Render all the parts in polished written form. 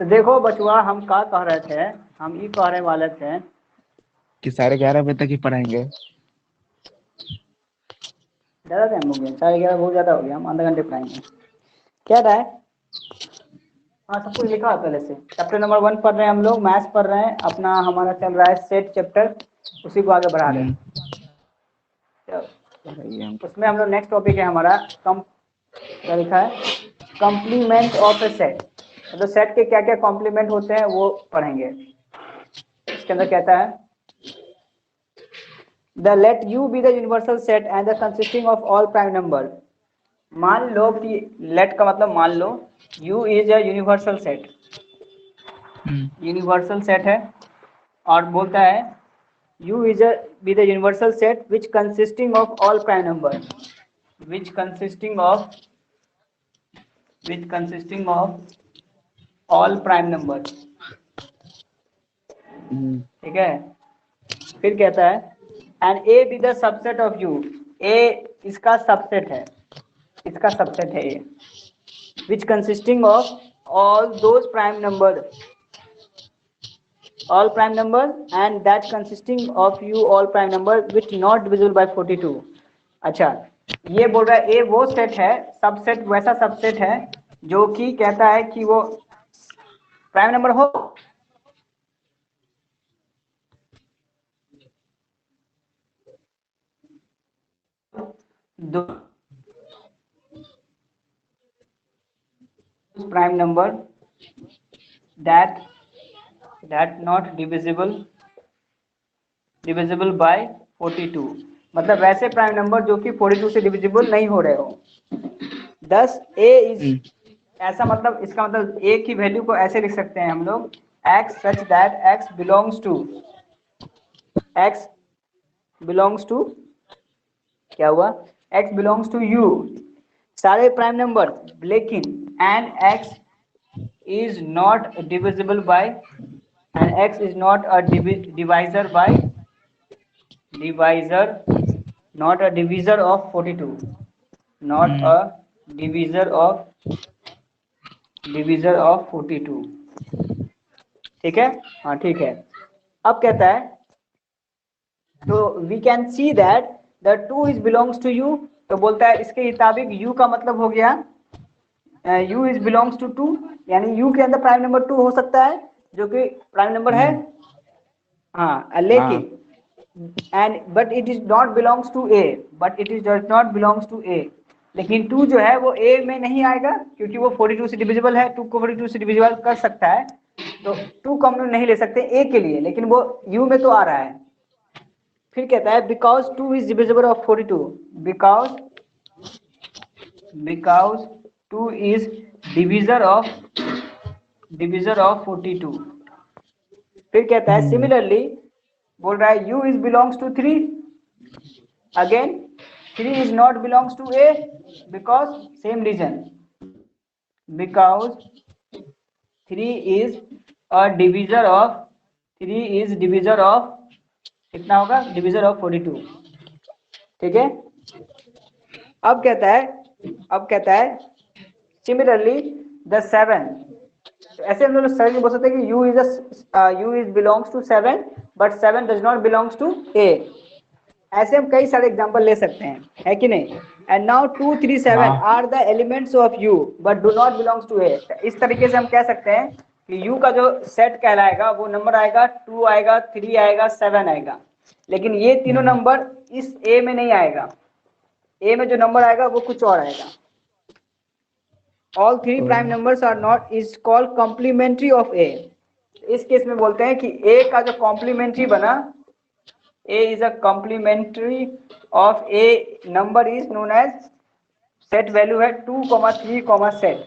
तो देखो बचुआ, हम क्या कह रहे थे, हम ये कहने वाले थे कि 11:30 बजे तक ही पढ़ाएंगे। ज़्यादा टाइम हो गया, 11:30 बहुत ज़्यादा हो गया, हम आधा घंटे पढ़ाएंगे। क्या था? हाँ, सब कुछ लिखा है पहले से। चैप्टर नंबर 1 पढ़ रहे हैं हम लोग, मैथ्स पढ़ रहे हैं अपना, हमारा चल रहा है सेट चैप्टर, उसी को आगे बढ़ा रहे हैं। उसमें हम लोग नेक्स्ट टॉपिक है हमारा क्या लिखा है, कॉम्प्लीमेंट ऑफ ए सेट। मतलब सेट के क्या क्या कॉम्प्लीमेंट होते हैं वो पढ़ेंगे। इसके अंदर कहता है the let U be the universal set and the consisting of all prime number. मान लो कि लेट का मतलब मान लो, U is a universal set, universal set है, और बोलता है U is a be the universal set which consisting of all prime number, which consisting of all prime number. ठीक है। फिर कहता है and A be the subset of U, A इसका सबसेट है, इसका सबसेट है A, which consisting of all those prime number, all prime numbers and that consisting of you all prime number which not divisible by 42। अच्छा, ये बोल रहा है ए वो सेट है, सबसेट वैसा सबसेट है जो कि कहता है कि वो प्राइम नंबर हो दो prime number that not divisible by 42। मतलब वैसे प्राइम नंबर जो कि 42 से डिविजिबल नहीं हो रहे हो। 10 ए इज ऐसा, मतलब इसका मतलब ए की वैल्यू को ऐसे लिख सकते हैं हम लोग, x such that x belongs to क्या हुआ, x बिलोंग्स टू यू सारे प्राइम नंबर, लेकिन and x is not divisible by, and x is not a divisor by, not a divisor of 42, not a divisor of 42। ठीक है, हाँ ठीक है। अब कहता है तो we can see that the 2 is belongs to U, तो बोलता है इसके मुताबिक u का मतलब हो गया u इज बिलोंग्स टू 2, यानी u के अंदर प्राइम नंबर 2 हो सकता है जो कि प्राइम नंबर है। हाँ, लेकिन and but it is not belongs to A, does not belongs to A, लेकिन 2 जो है वो ए में नहीं आएगा क्योंकि वो 42 से डिविजिबल है, 2 को 42 से डिविजिबल कर सकता है, तो 2 को हम लोग नहीं ले सकते ए के लिए, लेकिन वो u में तो आ रहा है। फिर कहता है because 2 is divisible of 42, because 2 is divisor of 42। फिर कहता है सिमिलरली बोल रहा है u is belongs to 3, again 3 is not belongs to a because same reason, because 3 is a divisor of कितना होगा, डिविजर ऑफ 42। ठीक है। अब कहता है सिमिलरली द 7, ऐसे हम लोग सरल बोल सकते हैं कि u is belongs to 7 but 7 does not belongs to a। ऐसे हम कई सारे एग्जांपल ले सकते हैं, है कि नहीं। And now 2 3 7 are the elements of u but do not belongs to a। इस तरीके से हम कह सकते हैं कि u का जो सेट कहलाएगा वो नंबर आएगा 2 आएगा, 3 आएगा, 7 आएगा, लेकिन ये तीनों नंबर इस a में नहीं आएगा, a में जो नंबर आएगा वो कुछ और आएगा। All 3 prime numbers are not is called complementary of a। इस केस में बोलते हैं कि a का जो कॉम्प्लीमेंट्री बना, a is a complementary of a number is known as set value है 2, 3, set।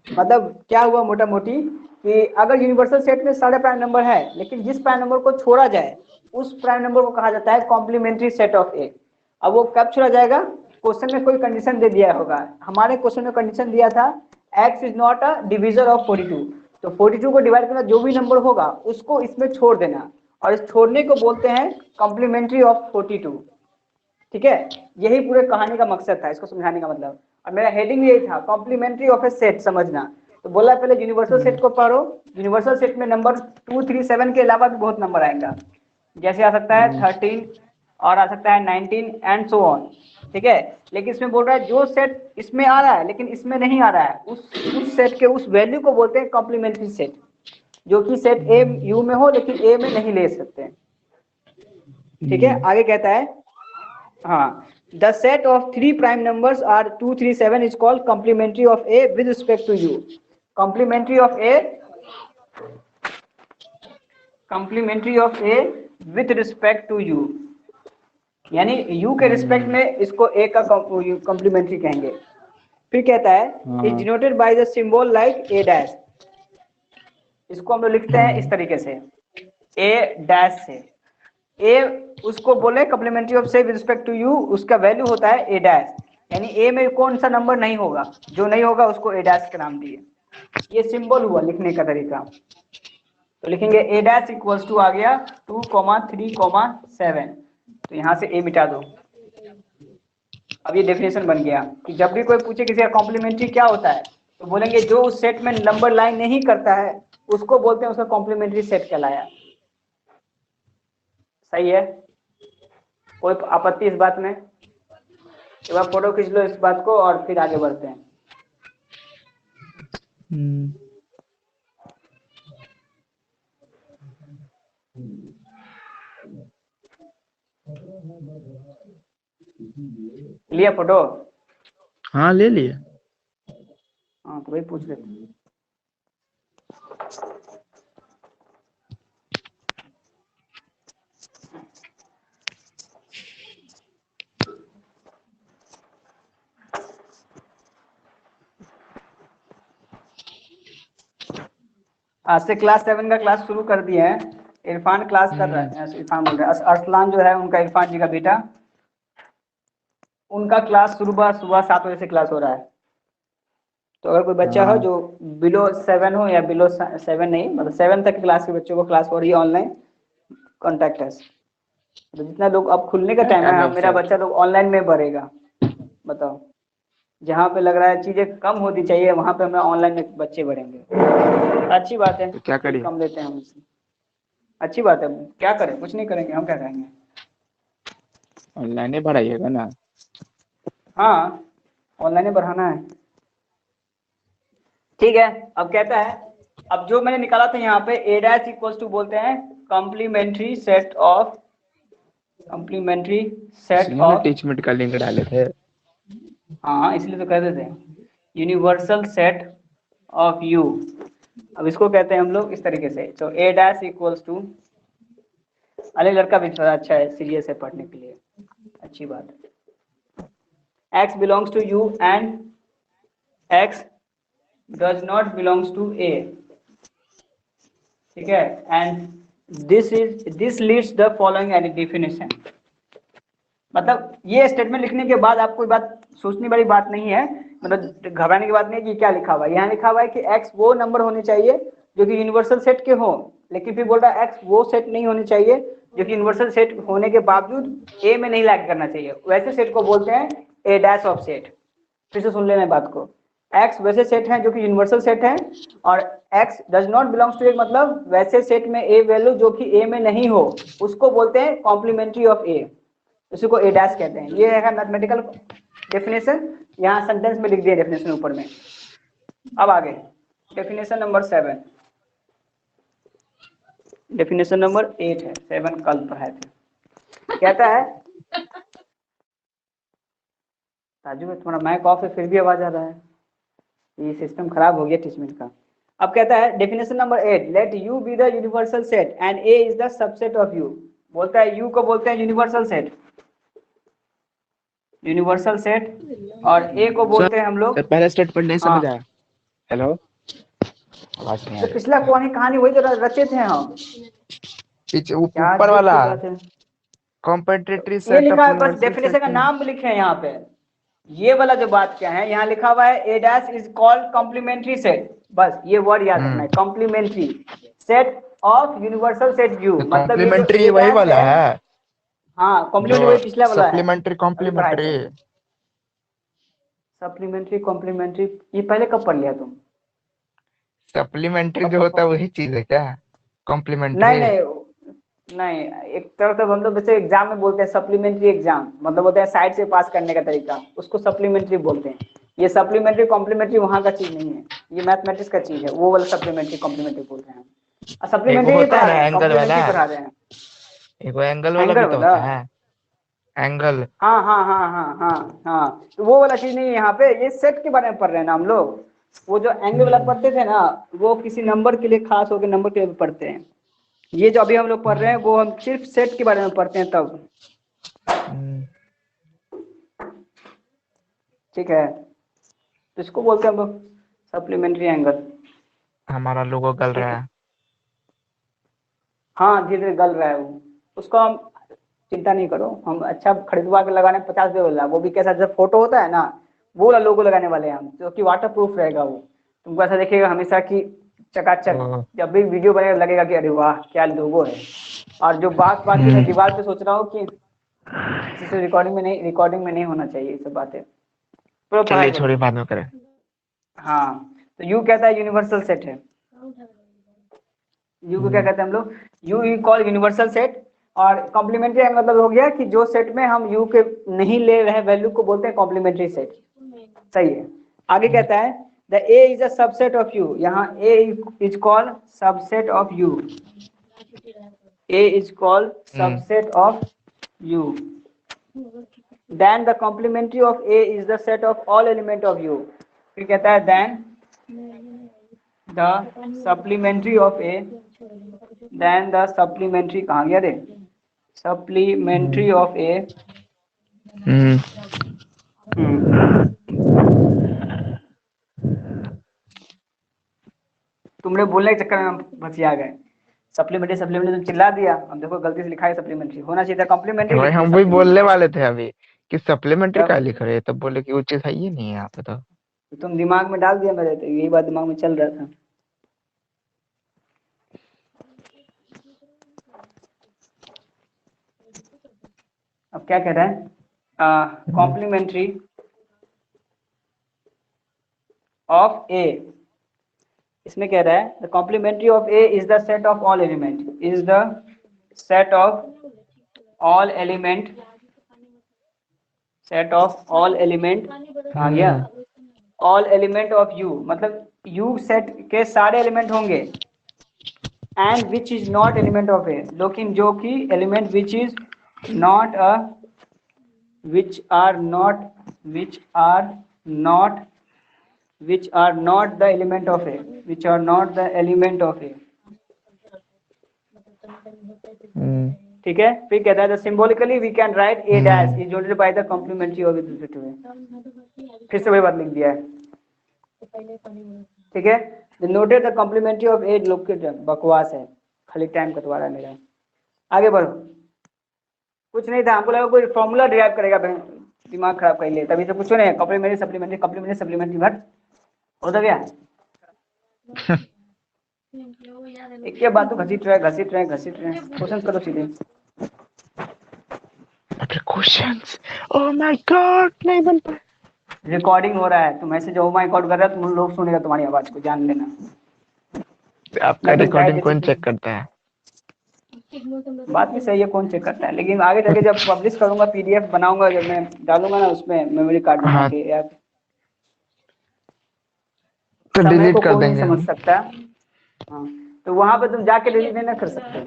मतलब क्या हुआ मोटा मोटी कि अगर यूनिवर्सल सेट में सारे प्राइम नंबर है, लेकिन जिस प्राइम नंबर को छोड़ा जाए उस प्राइम नंबर को कहा जाता है कॉम्प्लीमेंट्री सेट ऑफ ए। अब वो कब छोड़ा जाएगा, क्वेश्चन में कोई कंडीशन दे दिया होगा, हमारे क्वेश्चन में कंडीशन दिया था x is not a divisor of 42, तो 42 को डिवाइड करना जो भी नंबर होगा उसको इसमें छोड़ देना, और इस छोड़ने को बोलते हैं कॉम्प्लीमेंट्री ऑफ 42। ठीक है, यही पूरे कहानी का मकसद था, इसको समझाने का मतलब। और मेरा हेडिंग यही था, कॉम्प्लीमेंट्री ऑफ ए सेट समझना। तो बोला पहले यूनिवर्सल सेट को पढ़ो। यूनिवर्सल सेट में नंबर 2 3 7 के अलावा भी बहुत नंबर आएगा, जैसे आ सकता है 13 और आ सकता है 19 एंड सो ऑन, ठीक है। लेकिन इसमें बोल रहा है जो सेट इसमें आ रहा है लेकिन इसमें नहीं आ रहा है, उस सेट के उस वैल्यू को बोलते हैं कॉम्प्लीमेंट्री सेट, जो कि सेट ए यू में हो लेकिन ए में नहीं ले सकते हैं, ठीक है। आगे कहता है हाँ, the set of 3 prime numbers are 2 3 7 is called complementary of A with respect to U. Complementary of A with respect to U, यानी यू के रिस्पेक्ट में इसको ए का कॉम्प्लीमेंट्री कहेंगे। फिर कहता है is denoted by the symbol like A dash. इसको हम लोग लिखते हैं इस तरीके से, ए डैश से। ए उसको बोले कॉम्प्लीमेंट्री ऑफ से विद रिस्पेक्ट टू यू, उसका वैल्यू होता है ए डैश, यानी ए में कौन सा नंबर नहीं होगा, जो नहीं होगा उसको ए डैश का नाम दिए। ये सिंबल हुआ लिखने का तरीका। तो लिखेंगे ए डैश इक्वल्स टू आ गया 2 3 7, तो यहाँ से ए मिटा दो। अब ये डेफिनेशन बन गया कि जब भी कोई पूछे किसी का कॉम्प्लीमेंट्री क्या होता है तो बोलेंगे जो उस सेट में नंबर लाइन नहीं करता है उसको बोलते हैं उसका कॉम्प्लीमेंट्री सेट कहलाया। सही है, कोई आपत्ति इस बात में? एक बार फोटो खींच लो इस बात को और फिर आगे बढ़ते हैं। लिया फोटो? हाँ ले लिए। हाँ तो वही पूछ लेते हैं। आज से क्लास 7 का क्लास शुरू कर दिए हैं। इरफान क्लास कर रहा है, इरफान बोल रहा है, अरसलान जो है उनका, इरफान जी का बेटा, उनका क्लास सुबह 7 बजे से क्लास हो रहा है। तो अगर कोई बच्चा हो जो बिलो 7 हो या बिलो 7 नहीं, मतलब 7 तक क्लास के बच्चों को क्लास हो रही है ऑनलाइन, कॉन्टैक्ट है। तो जितना लोग अब खुलने का टाइम है, मेरा बच्चा लोग ऑनलाइन में बढ़ेगा। बताओ, जहाँ पे लग रहा है चीजें कम होती चाहिए वहां पे हमें ऑनलाइन में बच्चे बढ़ेंगे। अच्छी बात है, तो क्या करिए? कम लेते हैं हम इससे, अच्छी बात है। क्या करें, कुछ नहीं करेंगे, हम क्या करेंगे, ऑनलाइन ही पढ़ाइएगा ना? हाँ ऑनलाइन ही बढ़ाना है, ठीक है। अब कहता है, अब जो मैंने निकाला था यहाँ पे ए डैश इक्वल्स टू बोलते हैं कॉम्प्लीमेंट्री सेट ऑफ टीचमेंट का लिंक डाले थे। हाँ इसलिए तो कहते थे यूनिवर्सल सेट ऑफ यू। अब इसको कहते हैं हम लोग इस तरीके से, तो ए डैश इक्वल्स टू, अरे लड़का भी थोड़ा अच्छा है, सीरियस है पढ़ने के लिए, अच्छी बात है। x belongs to U and x does not belongs to a, ठीक है। And this leads the following any definition. मतलब ये स्टेटमेंट लिखने के बाद आपको बात सोचने वाली बात नहीं है, मतलब घबराने की बात नहीं है कि क्या लिखा हुआ है। यहाँ लिखा हुआ है कि x वो नंबर होने चाहिए जो कि यूनिवर्सल सेट के हो, लेकिन फिर बोल रहा है x वो सेट नहीं होने चाहिए जो कि यूनिवर्सल सेट होने के बावजूद a में नहीं लैग करना चाहिए। वैसे सेट को बोलते हैं a डैश ऑफ सेट। फिर से सुन लेना बात को, x वैसे सेट हैं जो कि यूनिवर्सल सेट हैं, और x does not belongs to a मतलब वैसे सेट में a वैल्यू जो कि a में नहीं हो उसको बोलते हैं कॉम्प्लीमेंट्री ऑफ a, उसी को ए डैश कहते हैं। ये है मैथमेटिकल डेफिनेशन, यहाँ सेंटेंस में लिख दिया डेफिनेशन ऊपर में। अब आगे डेफिनेशन नंबर 7, डेफिनेशन नंबर 8 है, 7 कल पढ़ाए थे। कहता है, राजू भाई तुम्हारा माइक ऑफ है फिर भी आवाज आ रहा है, ये सिस्टम खराब हो गया टीचमेंट का। अब कहता है definition number 8, late U be the universal set and A is the subset of you. बोलता है यू को बोलते हैं यूनिवर्सल सेट, यूनिवर्सल सेट, और ए को बोलते हैं हम लोग, पहला स्टेटमेंट नहीं समझ आया। हेलो, आवाज नहीं आ तो रही। पिछला कहानी वही तो रचे थे हम, ऊपर वाला कॉम्पेटेटरी सेट, ये लिखा है बस, डेफिनेशन का नाम भी लिखे हैं यहाँ पे। ये वाला जो बात क्या है, यहाँ लिखा हुआ है A dash is called complementary set, बस ये वर्ड याद रखना है, complementary set of universal set U. मतलब कॉम्प्लीमेंट्री वही वाला है। हाँ कॉम्प्लीमेंट्री वही पिछला वाला है, सप्लीमेंट्री सप्लीमेंट्री कॉम्प्लीमेंट्री, ये पहले कब पढ़ लिया तुम? सप्लीमेंट्री जो होता है वही चीज है क्या? कॉम्प्लीमेंट्री? नहीं नहीं नहीं, एक तरह से हम लोग जैसे एग्जाम में बोलते हैं सप्लीमेंट्री एग्जाम, मतलब होता है साइड से पास करने का तरीका, उसको सप्लीमेंट्री बोलते हैं। ये सप्लीमेंट्री कॉम्प्लीमेंट्री वहां का चीज नहीं है, ये मैथमेटिक्स का चीज है, वो वाला सप्लीमेंट्री कॉम्प्लीमेंट्री बोलते हैं। एक वो सप्लीमेंट्री नहीं होता है पढ़ा ना रहे हैं, एंगल वाला, कॉम्प्लीमेंट्री पढ़ा रहे हैं। एक वो एंगल वाला एंगल भी तो वाला, होता है। एंगल। हाँ हाँ हाँ हाँ हाँ हाँ, तो वो वाला चीज नहीं है यहाँ पे, ये सेट के बारे में पढ़ रहे हैं ना हम लोग। वो जो एंगल वाला पढ़ते थे ना, वो किसी नंबर के लिए, खास होकर नंबर के लिए पढ़ते हैं। ये जो अभी हम लोग पढ़ रहे हैं वो हम सिर्फ सेट के बारे में पढ़ते हैं तब। हम्म, ठीक है, तो इसको बोलते हैं हम लोग सप्लीमेंट्री एंगल। हमारा लोगो गल ठीक रहा है, है। हाँ धीरे धीरे गल रहा है वो, उसको हम चिंता नहीं करो, हम अच्छा खरीदवा के लगाने 50 रुपये वाला, वो भी कैसा जैसे फोटो होता है ना, वो वाला लोगो लगाने वाले हैं हम, जो कि वाटर प्रूफ रहेगा वो, तुमको ऐसा देखिएगा हमेशा कि चकाचक, ओ, जब भी वीडियो बनेगा लगेगा कि अरे वाह क्या लोगो है। और जो बात बाकी मैं दीवार पे सोच रहा हूँ कि किसी से रिकॉर्डिंग में नहीं होना चाहिए ये सब बातें। पूरा पढ़ाई चलिए करो। छोड़िए, बाद में करें। हाँ, तो यू कहता है यूनिवर्सल सेट है, यू को क्या कहते हैं हम लोग, यू कॉल यूनिवर्सल सेट। और कॉम्प्लीमेंट्री मतलब हो गया कि जो सेट में हम यू के नहीं ले रहे वैल्यू को बोलते हैं कॉम्प्लीमेंट्री सेट। सही है। आगे कहता है the A is a subset of U, यहाँ A is called subset of U, A is called subset of U, then the complementary of A is the set of all element of U. फिर कहता है then the supplementary of A, then the supplementary, कहाँ गया रे, supplementary of ए, तुमने बोलने के चक्कर में हम फंसिया गए। सप्लीमेंट्री सप्लीमेंट्री तुम चिल्ला दिया, हम देखो गलती से लिखा है सप्लीमेंट्री, होना चाहिए था कॉम्प्लीमेंट्री, भाई लिख दिया हम वही बोलने सप्लीमेंट्री। वाले थे अभी कि सप्लीमेंट्री तब क्या लिख रहे हैं, तब बोले कि वो चीज है ही नहीं है यहाँ पे तो। तो तुम दिमाग में डाल दिया मेरे, तो यही बात दिमाग में चल रहा था। अब क्या कह रहा है, कॉम्प्लीमेंट्री ऑफ ए, इसमें कह रहा है the complementary of A is the set of all element, is the set of all element, set of all element, आ गया, ऑल एलिमेंट ऑफ यू, मतलब यू सेट के सारे एलिमेंट होंगे, and which is not element of A, लेकिन जो कि element which is not a, which are not, which are not, which are not the element of A, which are not the element of A। ठीक है, फिर कहता है symbolically we can write A dash is जोडेड by the complementary of it. फिर से वही बात लिख दिया है। ठीक है, the noted the complementary of A located, बकवास है, खाली टाइम कटवा रहा है मेरा। आगे बढ़ो, कुछ नहीं था, हमको लगा कोई फॉर्मूला डिराइव करेगा, दिमाग खराब कर लिया, तभी तो कुछ नहीं, कॉम्प्लीमेंट्री सप्लीमेंट्री कॉम्प्लीमेंट्री सप्लीमेंट्री भट हो तो क्या एक क्या बात, तो घसीट रहे क्वेश्चन करो सीधे। क्वेश्चंस, ओह माय गॉड, नहीं बन पाया। रिकॉर्डिंग हो रहा है, तुम ऐसे जो माय गॉड कर रहे हो, तुम लोग सुनेगा तुम्हारी आवाज को, जान लेना। आपका रिकॉर्डिंग कौन चेक करता है? बात भी सही है, कौन चेक करता है, लेकिन आगे जाके जब पब्लिश करूंगा, पीडीएफ बनाऊंगा, जब मैं डालूंगा ना उसमें मेमोरी कार्ड बना हाँ, के यार, तो समय डिलीट को कर कोई नहीं देंगे समझ हम। सकता। हाँ, तो वहां पे तुम जाके डिलीट नहीं कर सकते।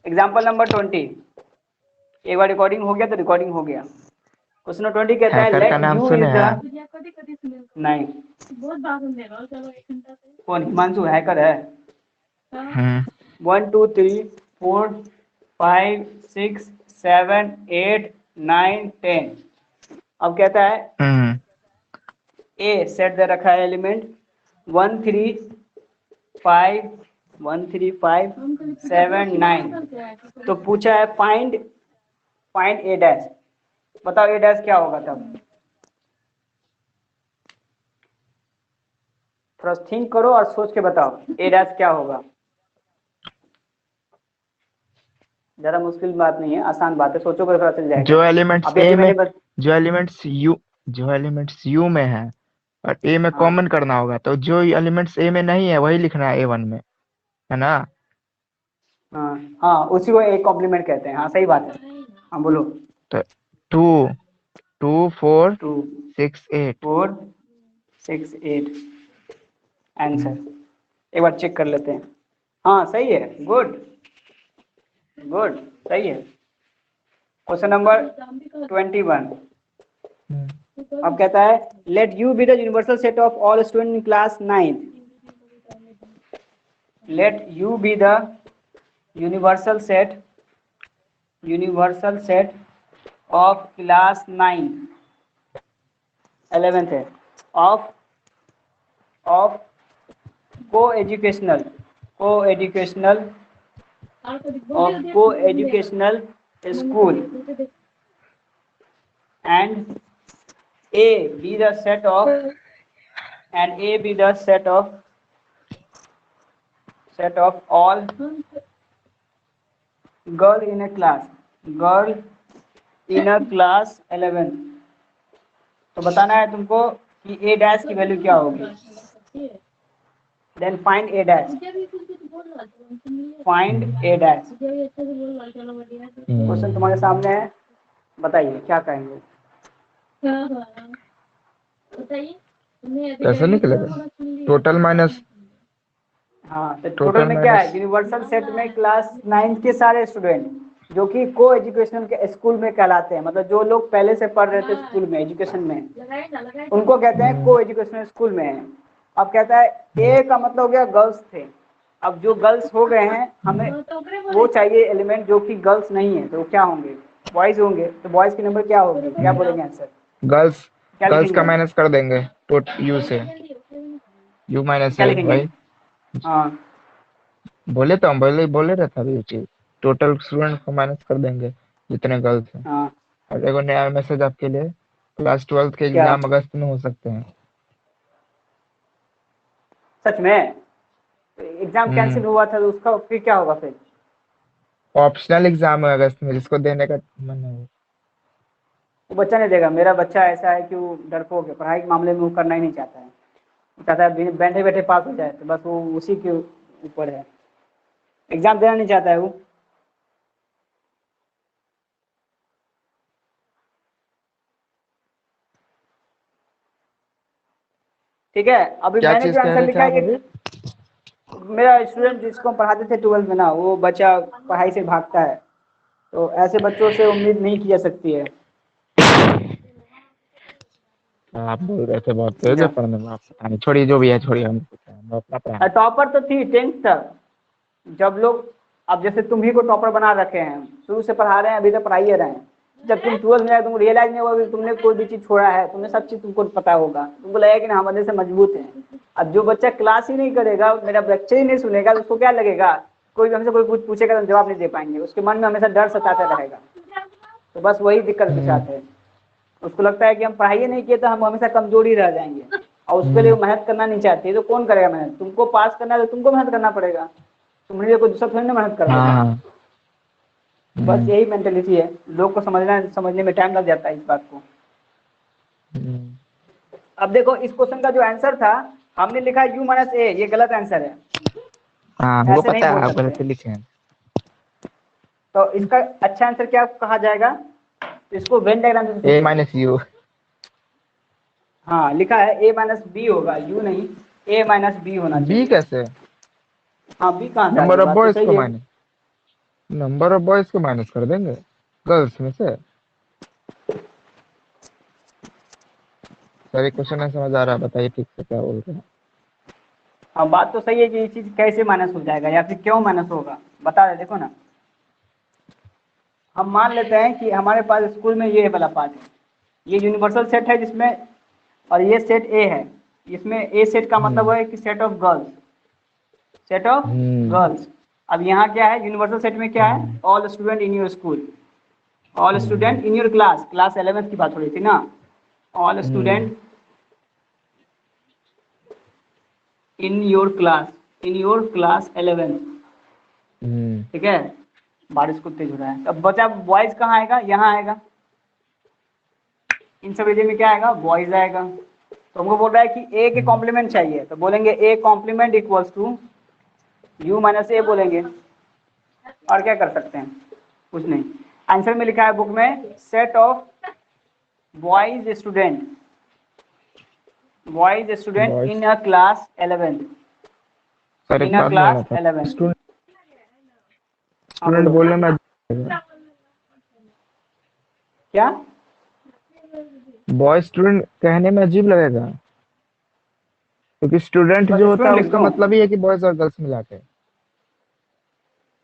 एग्जाम्पल नंबर 20, एक बार रिकॉर्डिंग हो गया तो रिकॉर्डिंग हो गया। क्वेश्चन 20 कहता है हैकर का लेट नाम यू सुने इज हैं? द, नहीं कौन हिमांशु हैकर है? 1 2 3 4 5 6 7 8 9 10। अब कहता है ए सेट दे रखा है एलिमेंट 1 3 5 1 3 5 7 9, तो पूछा है फाइंड ए डैश, बताओ ए डैश क्या होगा तब, थोड़ा थिंक करो और सोच के बताओ ए डैश क्या होगा। ज्यादा मुश्किल बात नहीं है, आसान बात है, सोचोगे पता चल जाएगा। जो एलिमेंट्स अभी ए अभी में, मैंने बस, जो एलिमेंट्स यू में है, और ए में हाँ कॉमन करना होगा, तो जो एलिमेंट्स ए में नहीं है वही लिखना है A1 में, है ना? हाँ हाँ, उसी को एक कॉम्प्लीमेंट कहते हैं। हाँ सही बात है। हाँ बोलो। तो 2 2 4 टू 6 8। 4 6 8 आंसर। एक बार चेक कर लेते हैं। हाँ सही है, गुड गुड, सही है। Question number 21। अब कहता है late U be the universal set of all student in class 9। Late U be the universal set of class 9, 11th है, ऑफ को educational school and A be the set of all girl in a class 11। तो बताना है तुमको कि A dash की value क्या होगी। Then find A dash. Question तुम्हारे सामने है, बताइए क्या कहेंगे। कैसे निकलेगा? टोटल माइनस हाँ तो टोटल में क्या है, यूनिवर्सल सेट में क्लास 9 के सारे स्टूडेंट जो कि को एजुकेशनल के स्कूल में कहलाते हैं, मतलब जो लोग पहले से पढ़ रहे थे स्कूल में, एजुकेशन में, उनको कहते हैं को एजुकेशनल स्कूल में है। अब कहता है ए का मतलब हो गया गर्ल्स थे। अब जो गर्ल्स हो गए हैं, हमें वो चाहिए एलिमेंट जो कि गर्ल्स नहीं है, तो वो क्या होंगे, बॉयज होंगे। तो बॉयज की नंबर क्या होगी, क्या बोलेंगे आंसर, गर्ल्स क्या गर्ल्स लिखेंगे का हम? माइनस कर देंगे यू से, यू माइनस क्या है लिखेंगे? भाई। हाँ बोले तो हम बोले रहता अभी ये चीज, टोटल स्टूडेंट को माइनस कर देंगे जितने गर्ल्स हैं। हाँ। और एगो नया मैसेज आपके लिए, क्लास 12 के क्या एग्जाम अगस्त में हो सकते हैं। सच में एग्जाम कैंसिल हुआ था तो उसका फिर क्या होगा फिर? ऑप्शनल एग्जाम है अगस्त में, जिसको देने का मन है। वो बच्चा नहीं देगा। मेरा बच्चा ऐसा है कि वो डरपोक है, पढ़ाई के मामले में वो करना ही नहीं चाहता है। वो चाहता है बैठे बैठे पास हो जाए, तो बस वो उसी के ऊपर है, एग्जाम देना नहीं चाहता है वो। ठीक है, अभी क्या मैंने चीज जो कह आंसर रहे थे लिखा आप है अभी? कि मेरा स्टूडेंट जिसको हम पढ़ाते थे 12th में ना, वो बच्चा पढ़ाई से भागता है, तो ऐसे बच्चों से उम्मीद नहीं की जा सकती है। आप बोल रहे थे बहुत तेज है पढ़ने में, आप पता नहीं, छोड़िए जो भी है, छोड़िए, हम अपना पढ़ा। टॉपर तो थी 10th तक, जब लोग, अब जैसे तुम ही को टॉपर बना रखे हैं, शुरू से पढ़ा रहे हैं, अभी तक पढ़ाइए रहे हैं। जब तुम 12th में आए, तुमको रियलाइज नहीं होगा कि तुमने कोई भी चीज छोड़ा है, तुमने सब चीज तुमको पता होगा, तुमको लगेगा कि हम अंदर से मजबूत हैं। अब जो बच्चा क्लास ही नहीं करेगा, मेरा बच्चे ही नहीं सुनेगा, तो उसको क्या लगेगा, कोई भी हमसे कोई कुछ पूछेगा तो हम जवाब नहीं दे पाएंगे, उसके मन में हमेशा डर सताता रहेगा। तो बस वही दिक्कत के साथ है, उसको लगता है कि हम पढ़ाई नहीं किए तो हम हमेशा कमजोर ही रह जाएंगे, और उसके लिए वो मेहनत करना नहीं चाहती। तो कौन करेगा मेहनत, तुमको पास करना है तो तुमको मेहनत करना पड़ेगा, तुम्हारे लिए कोई दूसरा थोड़ी ना मेहनत कर देगा। हाँ बस यही मेंटेलिटी है, लोग को समझने में टाइम लग जाता है इस बात को। अब देखो इस क्वेश्चन का जो आंसर था, हमने लिखा u माइनस ए, ये गलत आंसर है, हाँ, हमको ऐसे नहीं पता है बोल आप सकते। गलत लिखे हैं। तो इसका अच्छा आंसर क्या कहा जाएगा, इसको वेन डायग्राम से ए सोचो। Minus you. हाँ लिखा है a माइनस बी होगा, u नहीं, a माइनस बी होना बी चाहिए। कैसे? हाँ बी कहाँ से आ गई, नंबर ऑफ बात तो बॉयज को सही है। माइनस, नंबर ऑफ बॉयज को माइनस कर देंगे गर्ल्स में से। सर क्वेश्चन नहीं समझ आ रहा, बताइए ठीक से क्या बोल रहे हैं। हाँ बात तो सही है कि ये चीज कैसे माइनस हो जाएगा या फिर क्यों माइनस होगा, बता रहे, देखो ना। हम मान लेते हैं कि हमारे पास स्कूल में ये वाला पार्ट है, ये यूनिवर्सल सेट है जिसमें, और ये सेट ए है, इसमें ए सेट का मतलब है कि set of girls, set of girls. अब यहाँ क्या है, यूनिवर्सल सेट में क्या है, all student in your school, all student in your class, class 11th की बात हो रही थी ना, all student in your class 11th। ठीक है, बारिश को तेज हो रहा है। अब बचा बॉयज कहाँ आएगा, यहाँ आएगा, इन सब एरिया में क्या आएगा, बॉयज आएगा। तो हमको बोल रहा है कि ए के कॉम्प्लीमेंट चाहिए, तो बोलेंगे A complement equals to U minus A बोलेंगे, और क्या कर सकते हैं, कुछ नहीं। आंसर में लिखा है बुक में, set of boys student boys in a class 11, sir एक इन अ बात बोलना क्लास था, 11। स्टूडेंट हाँ स्टूडेंट बोलो बोलने में क्या। बॉय स्टूडेंट कहने में अजीब लगेगा, क्योंकि स्टूडेंट तो जो होता स्टूडेंट है लिख उसका दूं, मतलब ही है कि बॉयज और गर्ल्स मिला के।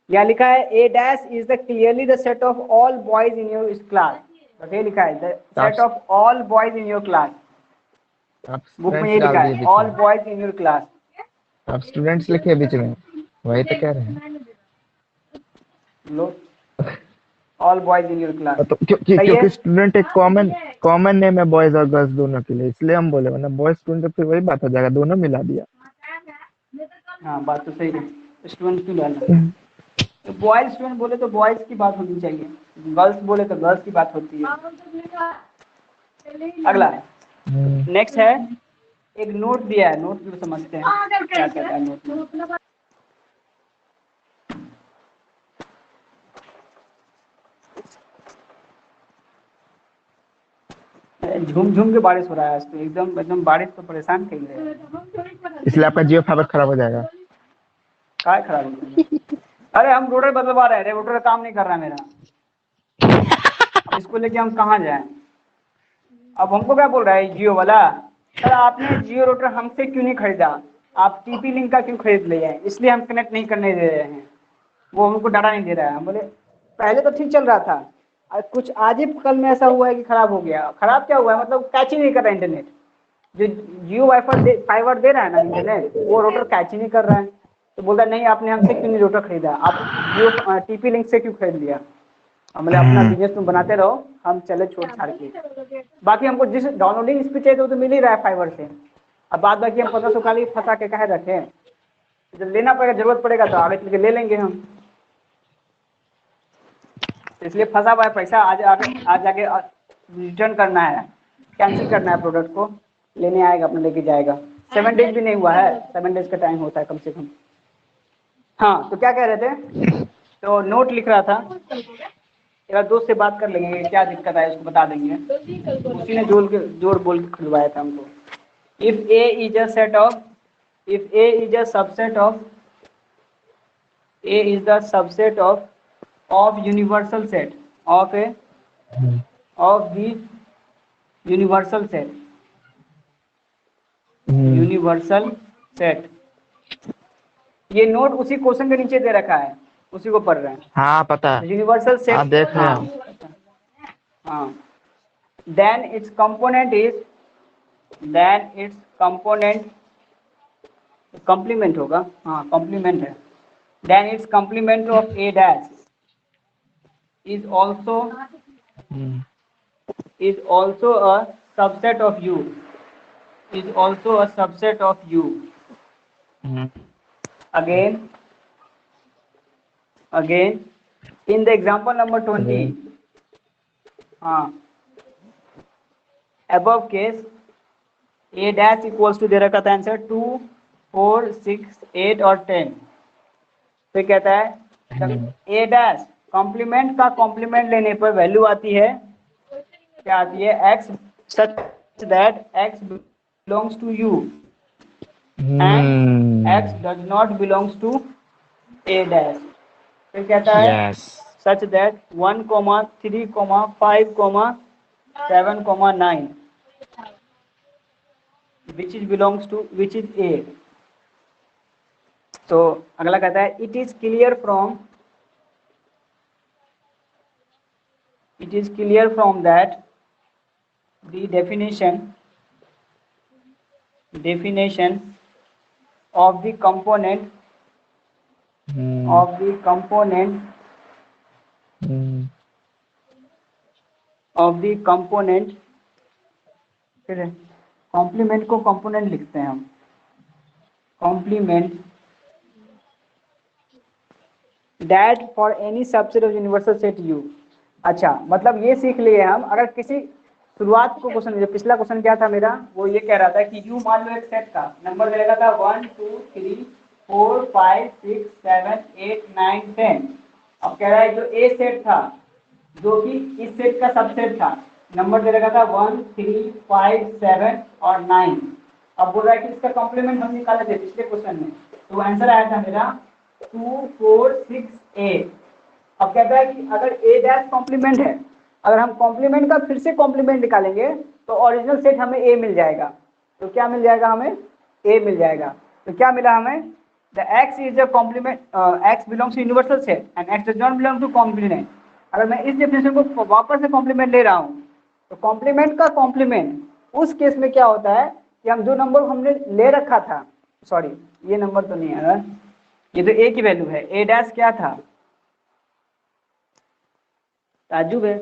यहाँ लिखा है A dash is the clearly the set of all boys in your class, बस ये लिखा है द तो आप set of all boys in your class, आप बुक में स्टूडेंट्स ये डाल लिखा दिए है बीच ऑल में, बॉयज इन योर क्लास। आप स्टूडेंट्स लिखे बीच में, वही तो कह रहे हैं। लो, all boys in your class, तो सही है। क्योंकि स्टूडेंट एक कॉमन कॉमन नेम है बॉयज और गर्ल्स दोनों के लिए, इसलिए हम बोले, वरना बॉयज स्टूडेंट तो फिर वही बात हो जाएगा, दोनों मिला दिया। हाँ बात तो सही है, स्टूडेंट क्यों डालना, तो बॉयज स्टूडेंट बोले तो बॉयज की बात होनी चाहिए, गर्ल्स बोले तो गर्ल्स की बात होती है। अगला नेक्स्ट है, एक नोट दिया है, नोट भी समझते हैं क्या कहता है नोट में। झूम झूम के बारिश हो रहा है आज तो, एकदम एकदम बारिश तो परेशान कर रहे हैं। इसलिए आपका जियो फाइबर खराब हो जाएगा। काय खराब हो जाएगा? अरे हम रोटर बदलवा रहे हैं, रोटर काम नहीं कर रहा है मेरा, अब इसको लेके हम कहाँ जाएं। अब हमको क्या बोल रहा है जियो वाला, सर आपने जियो रोटर हमसे क्यों नहीं खरीदा, आप टीपी लिंक का क्यों खरीद लिए हैं, इसलिए हम कनेक्ट नहीं करने दे रहे हैं, वो हमको डाटा नहीं दे रहा है। हम बोले पहले तो ठीक चल रहा था, कुछ आज ही कल में ऐसा हुआ है कि खराब हो गया। खराब क्या हुआ है, मतलब कैच ही नहीं कर रहा है इंटरनेट, जो जियो फाइबर दे रहा है ना इंटरनेट, वो रोटर कैच ही नहीं कर रहा है। तो बोलता है नहीं आपने हमसे क्यों नहीं रोटर खरीदा, आप जियो टीपी लिंक से क्यों खरीद लिया। मतलब अपना बिजनेस तुम बनाते रहो, हम चले छोड़ छाड़ के, बाकी हमको जिस डाउनलोडिंग स्पीड चाहिए तो मिल ही रहा है फाइबर से। अब बात बाकी हम 1500 खाली फंसा के कहे रखें, जब लेना पड़ेगा जरूरत पड़ेगा तो आगे चल के ले लेंगे हम, इसलिए फंसा हुआ है पैसा, आज आके रिटर्न करना है, कैंसिल करना है प्रोडक्ट को, लेने आएगा अपना लेके जाएगा। 7 डेज भी नहीं हुआ है, 7 डेज का टाइम होता है कम से कम। हाँ तो क्या कह रहे थे, तो नोट लिख रहा था, एक बार दोस्त से बात कर लेंगे क्या दिक्कत है उसको बता देंगे, उसी ने जोड़ बोल के खुलवाया था हमको। If A is a set of, if A is a subset of, A is the subset of universal set of a of the universal set, universal set, ये नोट उसी क्वेश्चन के नीचे दे रखा है, उसी को पढ़ रहे हैं। हाँ पता है, यूनिवर्सल हाँ सेट, देख रहे हाँ हैं। हाँ, then its component is, then its component, complement होगा, हाँ complement है, then its complement of a dash is also a subset of u, is also a subset of u. Again in the example number 20, हाँ above case a dash equals to दे रखा था answer 2, 4, 6, 8 और 10, फिर कहता है a dash complement का complement लेने पर वैल्यू आती है, क्या आती है, x such that x belongs to u and x does not belongs to a dash, फिर कहता है yes such that 1, 3, 5, 7, 9 which is belongs to which is a। तो अगला कहता है it is clear from that the definition of the component फिर complement को component लिखते हैं हम, complement that for any subset of universal set U. अच्छा मतलब ये सीख लिए हम, अगर किसी शुरुआत को क्वेश्चन, जो पिछला क्वेश्चन क्या था मेरा, वो ये कह रहा था कि यू मान लो एक सेट था, नंबर दे रखा था 1 2 3 4 5 6 7 8 9 10। अब कह रहा है जो ए सेट था, जो कि इस सेट का सबसेट था, नंबर दे रखा था 1 3 5 7 और 9। अब बोल रहा है कि इसका कॉम्प्लीमेंट हम निकाले थे पिछले क्वेश्चन में, तो आंसर आया था मेरा 2 4 6 8। अब कहता है कि अगर ए डैश कॉम्प्लीमेंट है, अगर हम कॉम्प्लीमेंट का फिर से कॉम्प्लीमेंट निकालेंगे तो ओरिजिनल सेट हमें ए मिल जाएगा। तो क्या मिल जाएगा हमें? ए मिल जाएगा। तो क्या मिला हमें? The x is the complement, x belongs to universal set and x does not belong to complement. अगर मैं इस डेफिनेशन को वापस से कॉम्प्लीमेंट ले रहा हूँ, तो कॉम्प्लीमेंट का कॉम्प्लीमेंट उस केस में क्या होता है कि हम जो नंबर हमने ले रखा था, सॉरी ये नंबर तो नहीं है ना, ये तो ए की वैल्यू है, ए डैश क्या था, ताजुब है,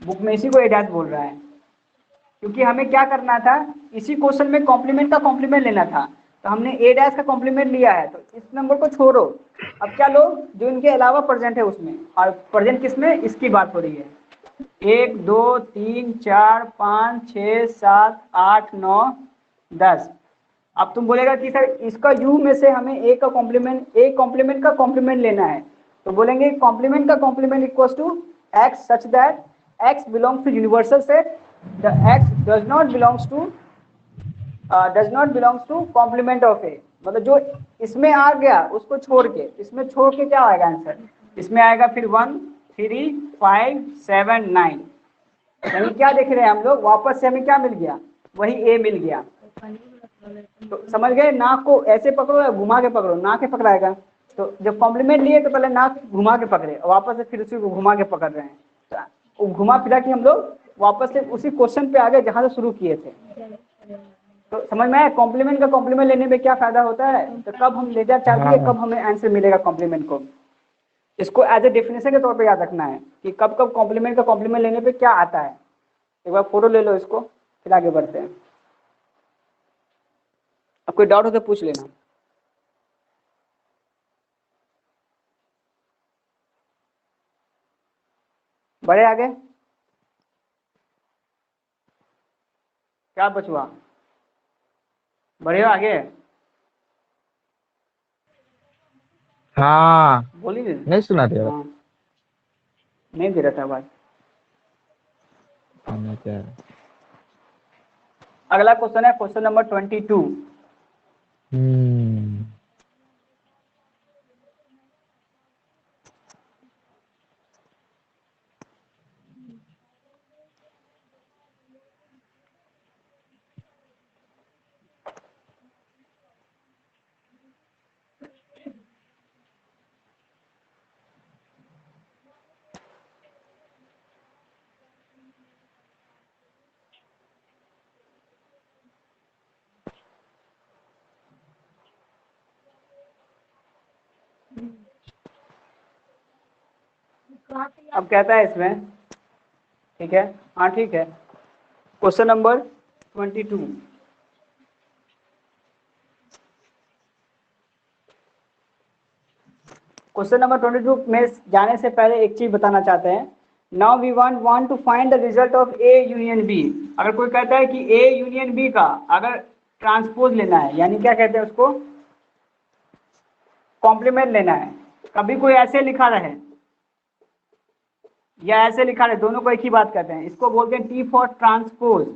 बुक में इसी को ए डैश बोल रहा है, क्योंकि हमें क्या करना था, इसी क्वेश्चन में कॉम्प्लीमेंट का कॉम्प्लीमेंट लेना था, तो हमने ए डैश का कॉम्प्लीमेंट लिया है, तो इस नंबर को छोड़ो, अब क्या लो जो इनके अलावा प्रेजेंट है उसमें, और प्रेजेंट किसमें, इसकी बात हो रही है, 1 2 3 4 5 6 7 8 9 10। अब तुम बोलेगा कि सर इसका यू में से हमें ए का कॉम्प्लीमेंट, ए कॉम्प्लीमेंट का कॉम्प्लीमेंट लेना है, तो बोलेंगे कॉम्प्लीमेंट का complement equals to X such that X belongs to universal set, the X does not belongs to complement of A. मतलब जो इसमें आ गया उसको छोड़ के, इसमें छोड़ के क्या आएगा आंसर, इसमें आएगा फिर 1 3 5 7 9। यानी क्या देख रहे हैं हम लोग, वापस से हमें क्या मिल गया, वही ए मिल गया। तो समझ गए, नाक को ऐसे पकड़ो या घुमा के पकड़ो, नाक के पकड़ाएगा, तो जब कॉम्प्लीमेंट लिए तो पहले नाक घुमा के पकड़े और वापस से फिर उसी को घुमा के पकड़ रहे हैं, तो घुमा फिरा के हम लोग वापस से उसी क्वेश्चन पे आ गए जहां से शुरू किए थे। तो समझ में आया कॉम्प्लीमेंट का कॉम्प्लीमेंट लेने में क्या फायदा होता है, तो कब हम लेटर चार्ज हाँ कब हमें आंसर मिलेगा कॉम्प्लीमेंट को, इसको एज ए डेफिनेशन के तौर पे याद रखना है कि कब कब कॉम्प्लीमेंट का कॉम्प्लीमेंट लेने पे क्या आता है। एक बार फोटो ले लो इसको, फिर आगे बढ़ते हैं। अब कोई डाउट हो तो पूछ लेना। बढ़े आगे, क्या बचुआ, बढ़े आगे, हाँ बोली नहीं सुना दिया। हाँ नहीं दे रहा था आवाज। क्या अगला क्वेश्चन है क्वेश्चन नंबर 22। हम्म अब कहता है इसमें, ठीक है, हाँ ठीक है, क्वेश्चन नंबर 22। क्वेश्चन नंबर 22 में जाने से पहले एक चीज बताना चाहते हैं। Now we want to find the result of A union B. अगर कोई कहता है कि ए यूनियन बी का अगर ट्रांसपोज लेना है, यानी क्या कहते हैं उसको, कॉम्प्लीमेंट लेना है, कभी कोई ऐसे लिखा रहे या ऐसे लिखा रहे, दोनों को एक ही बात कहते हैं, इसको बोलते हैं टी फॉर ट्रांसपोज।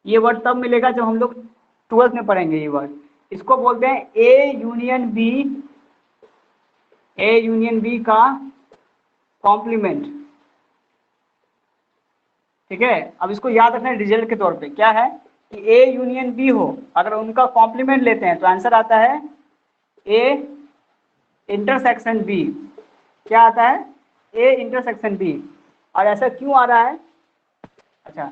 ये वर्ड तब मिलेगा जब हम लोग 12th में पढ़ेंगे ये वर्ड। इसको बोलते हैं A union B, A union B का कॉम्प्लीमेंट। ठीक है, अब इसको याद रखना है रिजल्ट के तौर पे, क्या है कि ए यूनियन बी हो, अगर उनका कॉम्प्लीमेंट लेते हैं तो आंसर आता है ए इंटरसेक्शन बी। क्या आता है, ए इंटरसेक्शन बी। और ऐसा क्यों आ रहा है, अच्छा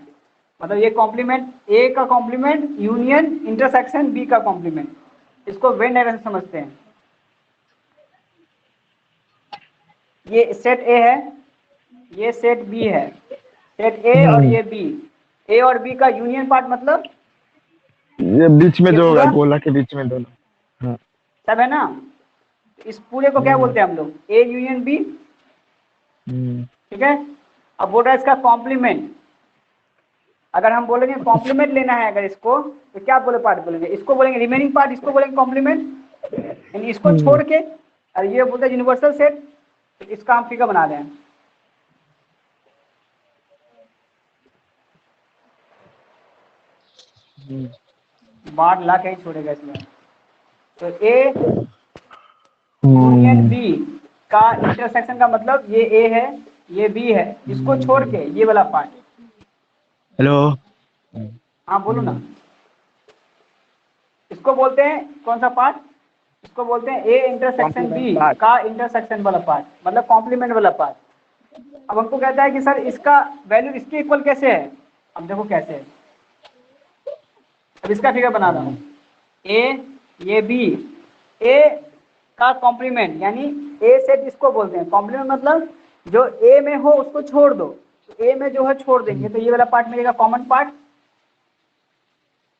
मतलब ये कॉम्प्लीमेंट, ए का कॉम्प्लीमेंट यूनियन इंटरसेक्शन बी का कॉम्प्लीमेंट, इसको वेन डायरेक्शन समझते हैं। ये सेट ए है, ये सेट बी है, सेट ए और ये बी, ए और बी का यूनियन पार्ट मतलब ये बीच में ये जो होगा पूरा गोला के बीच में दोनों। हाँ सब है ना, इस पूरे को क्या बोलते हैं हम लोग, ए यूनियन बी। ठीक है, अब बोल रहा है इसका कॉम्प्लीमेंट। अगर हम बोलेंगे कॉम्प्लीमेंट लेना है अगर इसको, तो क्या बोले पार्ट बोलेंगे, इसको बोलेंगे रिमेनिंग पार्ट, इसको बोलेंगे कॉम्प्लीमेंट, यानी इसको छोड़ के। और ये बोलते हैं यूनिवर्सल सेट, तो इसका हम फिगर बना रहे हैं। बाढ़ ला के ही छोड़ेगा इसमें। तो ए यूनियन बी का इंटरसेक्शन का मतलब ये ए है, ये बी है, इसको छोड़ के ये वाला पार्ट। हेलो। हाँ बोलो ना। इसको बोलते हैं कौन सा पार्ट, इसको बोलते हैं ए इंटरसेक्शन बी का इंटरसेक्शन वाला पार्ट, मतलब कॉम्प्लीमेंट वाला पार्ट। अब हमको कहता है कि सर इसका वैल्यू इसके इक्वल कैसे है। अब देखो कैसे है, अब इसका फिगर बना रहा हूँ। ए ये बी, ए का कॉम्प्लीमेंट यानी ए सेट इसको बोलते हैं। कॉम्प्लीमेंट मतलब जो ए में हो उसको छोड़ दो, तो ए में जो है छोड़ देंगे, तो ये वाला पार्ट मिलेगा कॉमन पार्ट,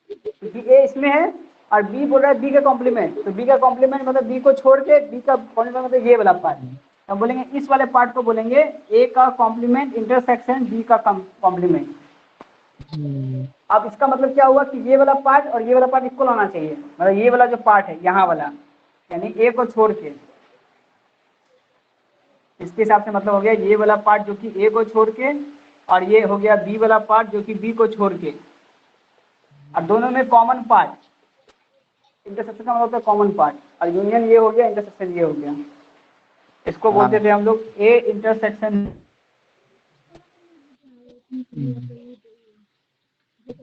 क्योंकि ए इसमें है और बी बोल रहा है बी का कॉम्प्लीमेंट, तो बी का कॉम्प्लीमेंट मतलब बी को छोड़ के बी का कॉम्प्लीमेंट मतलब ये वाला पार्ट। तो बोलेंगे इस वाले पार्ट को बोलेंगे ए का कॉम्प्लीमेंट इंटरसेक्शन बी का कॉम्प्लीमेंट। अब इसका मतलब क्या हुआ कि ये वाला पार्ट और ये वाला पार्ट इक्वल होना चाहिए, मतलब ये वाला जो पार्ट है यहाँ वाला, यानी ए को छोड़ के, इसके हिसाब से मतलब हो गया ये वाला पार्ट जो कि ए को छोड़ के, और ये हो गया बी वाला पार्ट जो कि बी को छोड़ के, और दोनों में कॉमन पार्ट। इंटरसेक्शन का मतलब कॉमन पार्ट, और यूनियन ये हो गया, इंटरसेक्शन ये हो गया। इसको बोलते थे हम लोग ए इंटरसेक्शन।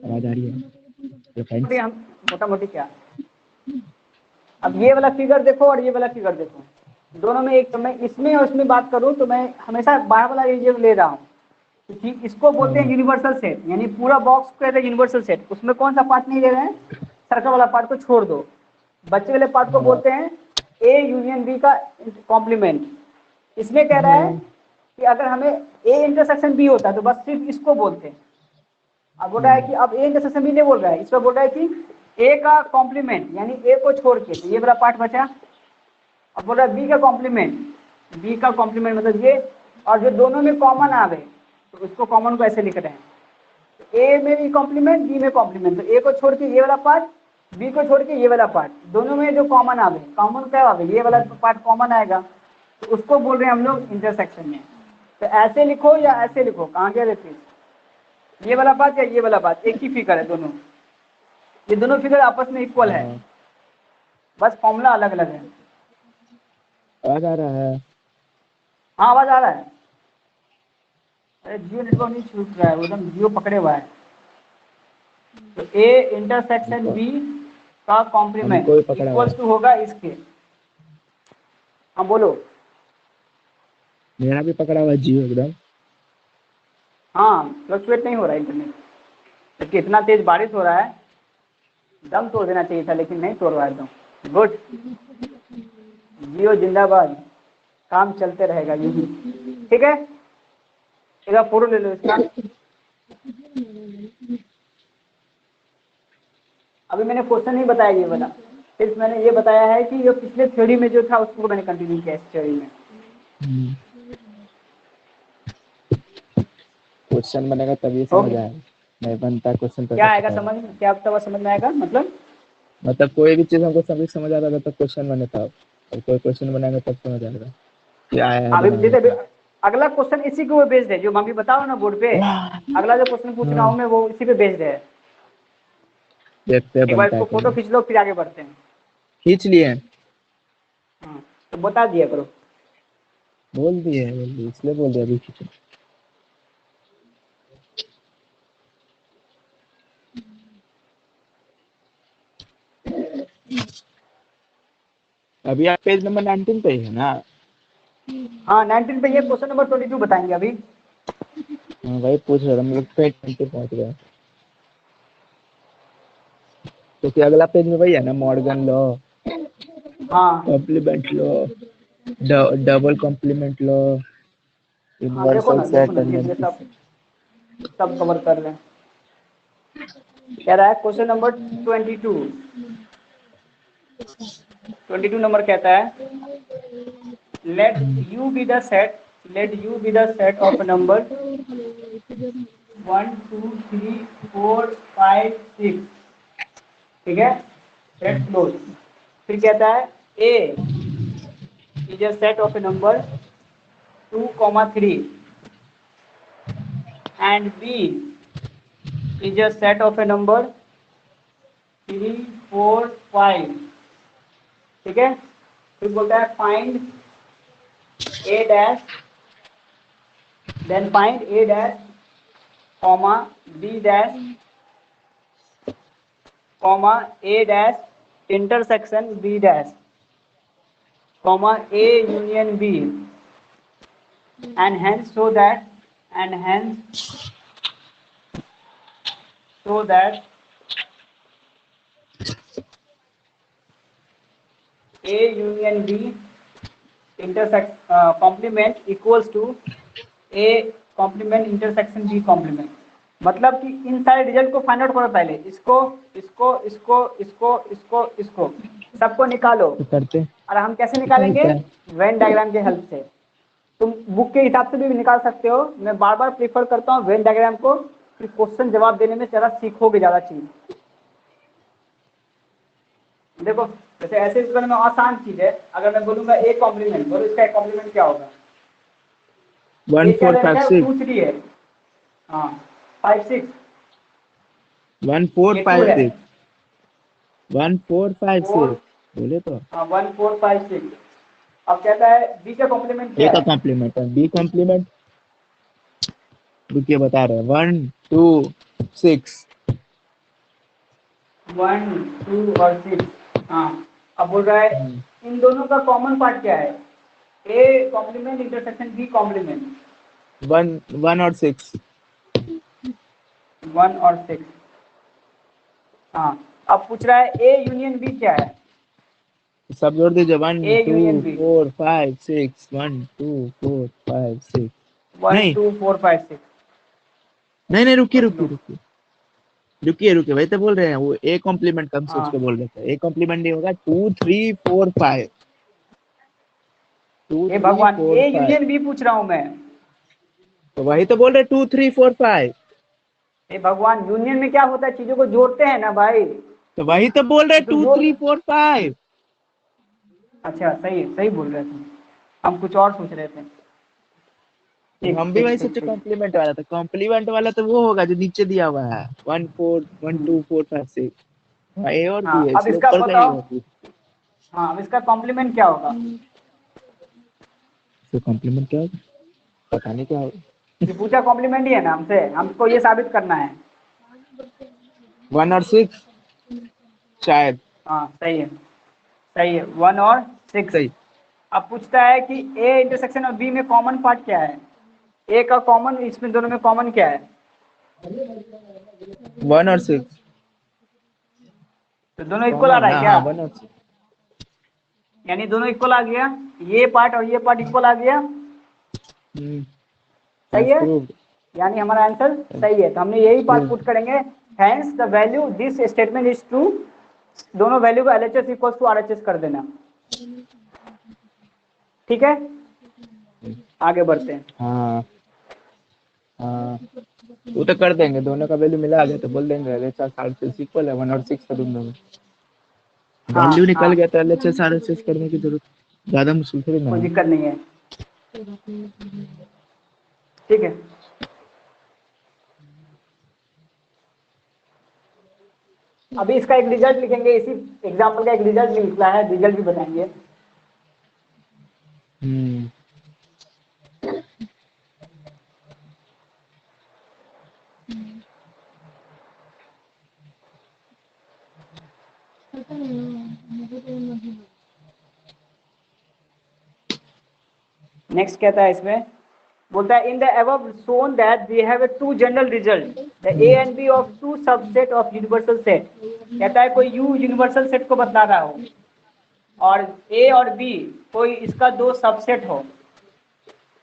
आवाज आ रही है? हम मोटा मोटी क्या, अब ये वाला फिगर देखो और ये वाला फिगर देखो, दोनों में एक, तो मैं इसमें और इसमें बात करूं तो मैं हमेशा बाहर वाला रीजन ले रहा हूँ, क्योंकि इसको बोलते हैं यूनिवर्सल सेट, यानी पूरा बॉक्स को कहते हैं यूनिवर्सल सेट। उसमें कौन सा पार्ट नहीं ले रहे हैं, सर्कल वाला पार्ट को छोड़ दो। बच्चे वाले पार्ट को बोलते हैं ए यूनियन बी का कॉम्प्लीमेंट। इसमें कह रहा है कि अगर हमें ए इंटरसेक्शन बी होता है तो बस सिर्फ इसको बोलते हैं। अब बोल रहा है कि अब ए इंटरसेक्शन बी नहीं बोल रहा है, इस पर बोल रहा है कि ए का कॉम्प्लीमेंट यानी ए को छोड़ के, तो ये वाला पार्ट बचा। अब बोल रहा है बी का कॉम्प्लीमेंट, बी का कॉम्प्लीमेंट मतलब ये, और जो दोनों में कॉमन आ गए तो उसको कॉमन को ऐसे लिख रहे हैं, ए में भी कॉम्प्लीमेंट बी में कॉम्प्लीमेंट, तो ए को छोड़ के ये वाला पार्ट, बी को छोड़ के ये वाला पार्ट, दोनों में जो कॉमन आ गए, कॉमन क्या आ गए, ये वाला पार्ट कॉमन आएगा, तो उसको बोल रहे हैं हम लोग इंटरसेक्शन में। तो ऐसे लिखो या ऐसे लिखो, कहाँ गया रहती, ये वाला बात या ये वाला बात, एक ही फिगर है दोनों, ये दोनों फिगर आपस में इक्वल है, बस फॉर्मूला अलग अलग है। आवाज आ रहा है? हाँ आवाज आ रहा है। अरे जियो नेटवर्क नहीं छूट रहा है, वो एकदम जियो पकड़े हुआ है। तो ए इंटरसेक्शन बी का कॉम्प्लीमेंट इक्वल्स टू होगा इसके। हाँ बोलो। मेरा भी पकड़ा हुआ जियो एकदम। हाँ फ्लक्चुएट नहीं हो रहा है इंटरनेट, क्योंकि इतना तेज बारिश हो रहा है, दम तोड़ देना चाहिए था लेकिन नहीं तोड़ रहा है एकदम। गुड, जियो जिंदाबाद, काम चलते रहेगा यूं ही, ठीक है। एक फोटो ले लो इसका। अभी मैंने क्वेश्चन नहीं बताया ये वाला, सिर्फ मैंने ये बताया है कि जो पिछले थ्योरी में जो था उसको मैंने कंटिन्यू किया इस थ्योरी में। क्वेश्चन बनेगा तभी समझ आएगा, नहीं बनता क्वेश्चन तो क्या आएगा समझ, क्या तब समझ में आएगा, मतलब कोई भी चीज हमको समझ आता था तब क्वेश्चन बने था, और कोई क्वेश्चन बनाएगा तब समझ आएगा क्या आया अभी है। जैसे अगला क्वेश्चन इसी के ऊपर बेस्ड है, जो मम्मी बताओ ना बोर्ड पे, अगला जो क्वेश्चन पूछ रहा हूँ मैं वो इसी पे बेस्ड है। देखते हैं एक बार बनता इसको है फोटो खींच लो फिर आगे बढ़ते हैं। खींच लिए। हाँ तो बता दिया करो। बोल दिए इसलिए बोल दिया अभी खींचो। अभी आप पेज नंबर 19 पे ही है ना? हाँ 19 पे, ये क्वेश्चन नंबर 22 बताएंगे अभी। हाँ वही पूछ रहा था, हम लोग पेज 20 पे पहुंच गए। तो क्या अगला पेज में वही है ना, मॉर्गन लॉ, हाँ complement law, double complement law, हाँ देखो यूनिवर्सल ना सेट धीरे धीरे सब कवर कर लें। कह रहा है क्वेश्चन नंबर 22 नंबर कहता है late U be the set, let u be the set of a number 1 2 3 4 5 6, ठीक है, सेट क्लोज। फिर कहता है a is a set of a number 2, 3 and b is a set of a number 3 4 5, ठीक है। फिर बोलता है find a dash, then find a dash comma b dash comma a dash intersection b dash comma a union b and hence so that a union b intersect complement equals to a complement intersection b complement। मतलब कि इन सारे result को find out करो पहले, इसको इसको इसको इसको इसको इसको सबको निकालो। तो करते और हम कैसे निकालेंगे? वेन डायग्राम के हेल्प से। तुम बुक के हिसाब से भी निकाल सकते हो, मैं बार बार प्रीफर करता हूँ वेन डायग्राम को, फिर क्वेश्चन जवाब देने में ज़रा सीखोगे ज़्यादा चीज। देखो जैसे ऐसे इसमें में आसान चीज है, अगर मैं बोलूंगा ए कॉम्प्लीमेंट, बोलो इसका एक कॉम्प्लीमेंट क्या होगा? 1 4 5 6 2 3 है, हाँ 5 6 1 4 ये 5 2 है, 6 1 4 5 4 6 बोले तो हाँ 1 4 5 6। अब कहता है बी का कॉम्प्लीमेंट ए क्या का है? कॉम्प्लीमेंट है, बी कॉम्प्लीमेंट रुकिए बता रहे हैं 1 2 6 1 2 और 6। हाँ अब बोल रहा है इन दोनों का कॉमन पार्ट क्या है? A complement intersection B complement. 1 और 6 1 और 6। हाँ अब पूछ रहा है ए यूनियन बी क्या है? सब जोड़ दीजिए 1 ए 2 यूनियन बी 4 5 6 1 2 4 5 6 1 नहीं 2 4 5 6। नहीं रुकिए सोच रुकिए लो। रुकिए रुकिए रुकिए वही तो बोल रहे हैं, वो ए कॉम्प्लीमेंट कम सोच हाँ के बोल रहे थे। ए कॉम्प्लीमेंट नहीं होगा 2 3 4 5 2 ए 3 भगवान 4 ए 5 यूनियन बी पूछ रहा हूँ मैं। तो वही तो बोल रहे 2 3 4 5 ए भगवान यूनियन में क्या होता है? चीजों को जोड़ते हैं ना भाई। तो वही तो बोल रहे तो 2 जोड़, 3 4 5 अच्छा सही सही बोल रहे थे, हम कुछ और सोच रहे थे। ठीक हम भी ठीक वही ठीक सोचे ठीक। कॉम्प्लीमेंट वाला था। कॉम्प्लीमेंट वाला तो वो होगा जो नीचे दिया हुआ है 1 4 1 2 4 5 6 ए और बी हाँ है अब इसलिए इसका ऊपर का ही बताओ, होगा। हाँ अब इसका कॉम्प्लीमेंट क्या होगा? तो कॉम्प्लीमेंट क्या होगा पता नहीं क्या होगा। ये पूछा कॉम्प्लीमेंट ही है ना हमसे, हमको ये साबित करना है। 1 और 6 शायद हाँ सही है, सही है 1 और 6। सही। अब पूछता है कि ए इंटरसेक्शन और बी में कॉमन पार्ट क्या है? ए का कॉमन, इसमें दोनों में कॉमन क्या है? 1 और 6 तो दोनों इक्वल आ कॉमन रहा है ना, क्या? हाँ 1 और 6 यानी दोनों इक्वल आ गया, ये पार्ट और ये पार्ट इक्वल आ गया। सही है, प्रूव्ड। यानी हमारा आंसर सही है। तो हमने यही पार्ट पुट करेंगे, hence the value this statement is true. दोनों वैल्यू को LHS इक्वल्स टू RHS कर देना। ठीक है, आगे बढ़ते हैं। हाँ हाँ वो तो कर देंगे, दोनों का वैल्यू मिला आ गया तो बोल देंगे LHS RHS इक्वल है 1 और 6 का दोनों में हाँ वैल्यू निकल हाँ गया तो LHS RHS करने की जरूरत ज्यादा मुश्किल थोड़ी ना कोई है। दिक्कत नहीं है, ठीक है। अभी इसका एक रिजल्ट लिखेंगे, इसी एग्जाम्पल का एक रिजल्ट भी निकला है, रिजल्ट भी बताएंगे। नेक्स्ट कहता है इसमें, बोलता है in the above shown that we have two general result the A and B of two subset of universal set. कहता है कोई यू यूनिवर्सल सेट को बता रहा हो और ए और बी कोई इसका दो सबसेट हो,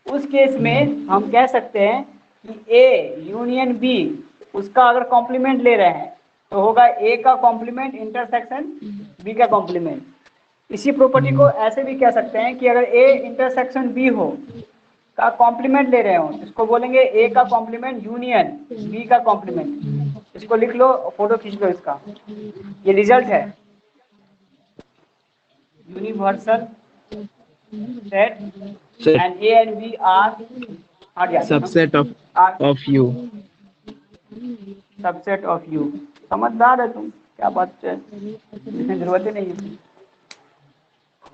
उस केस में हम कह सकते हैं कि ए यूनियन बी उसका अगर कॉम्प्लीमेंट ले रहे हैं तो होगा ए का कॉम्प्लीमेंट इंटरसेक्शन बी का कॉम्प्लीमेंट। इसी प्रॉपर्टी को ऐसे भी कह सकते हैं कि अगर ए इंटरसेक्शन बी हो का कॉम्प्लीमेंट ले रहे हो, इसको बोलेंगे ए का कॉम्प्लीमेंट यूनियन बी का कॉम्प्लीमेंट। इसको लिख लो, फोटो खींच लो इसका, ये रिजल्ट है। Universal set Set and A and B are हट जाते हैं subset of U. Subset of U. समझदार है तुम, क्या बात है, इसमें जरूरत ही नहीं है।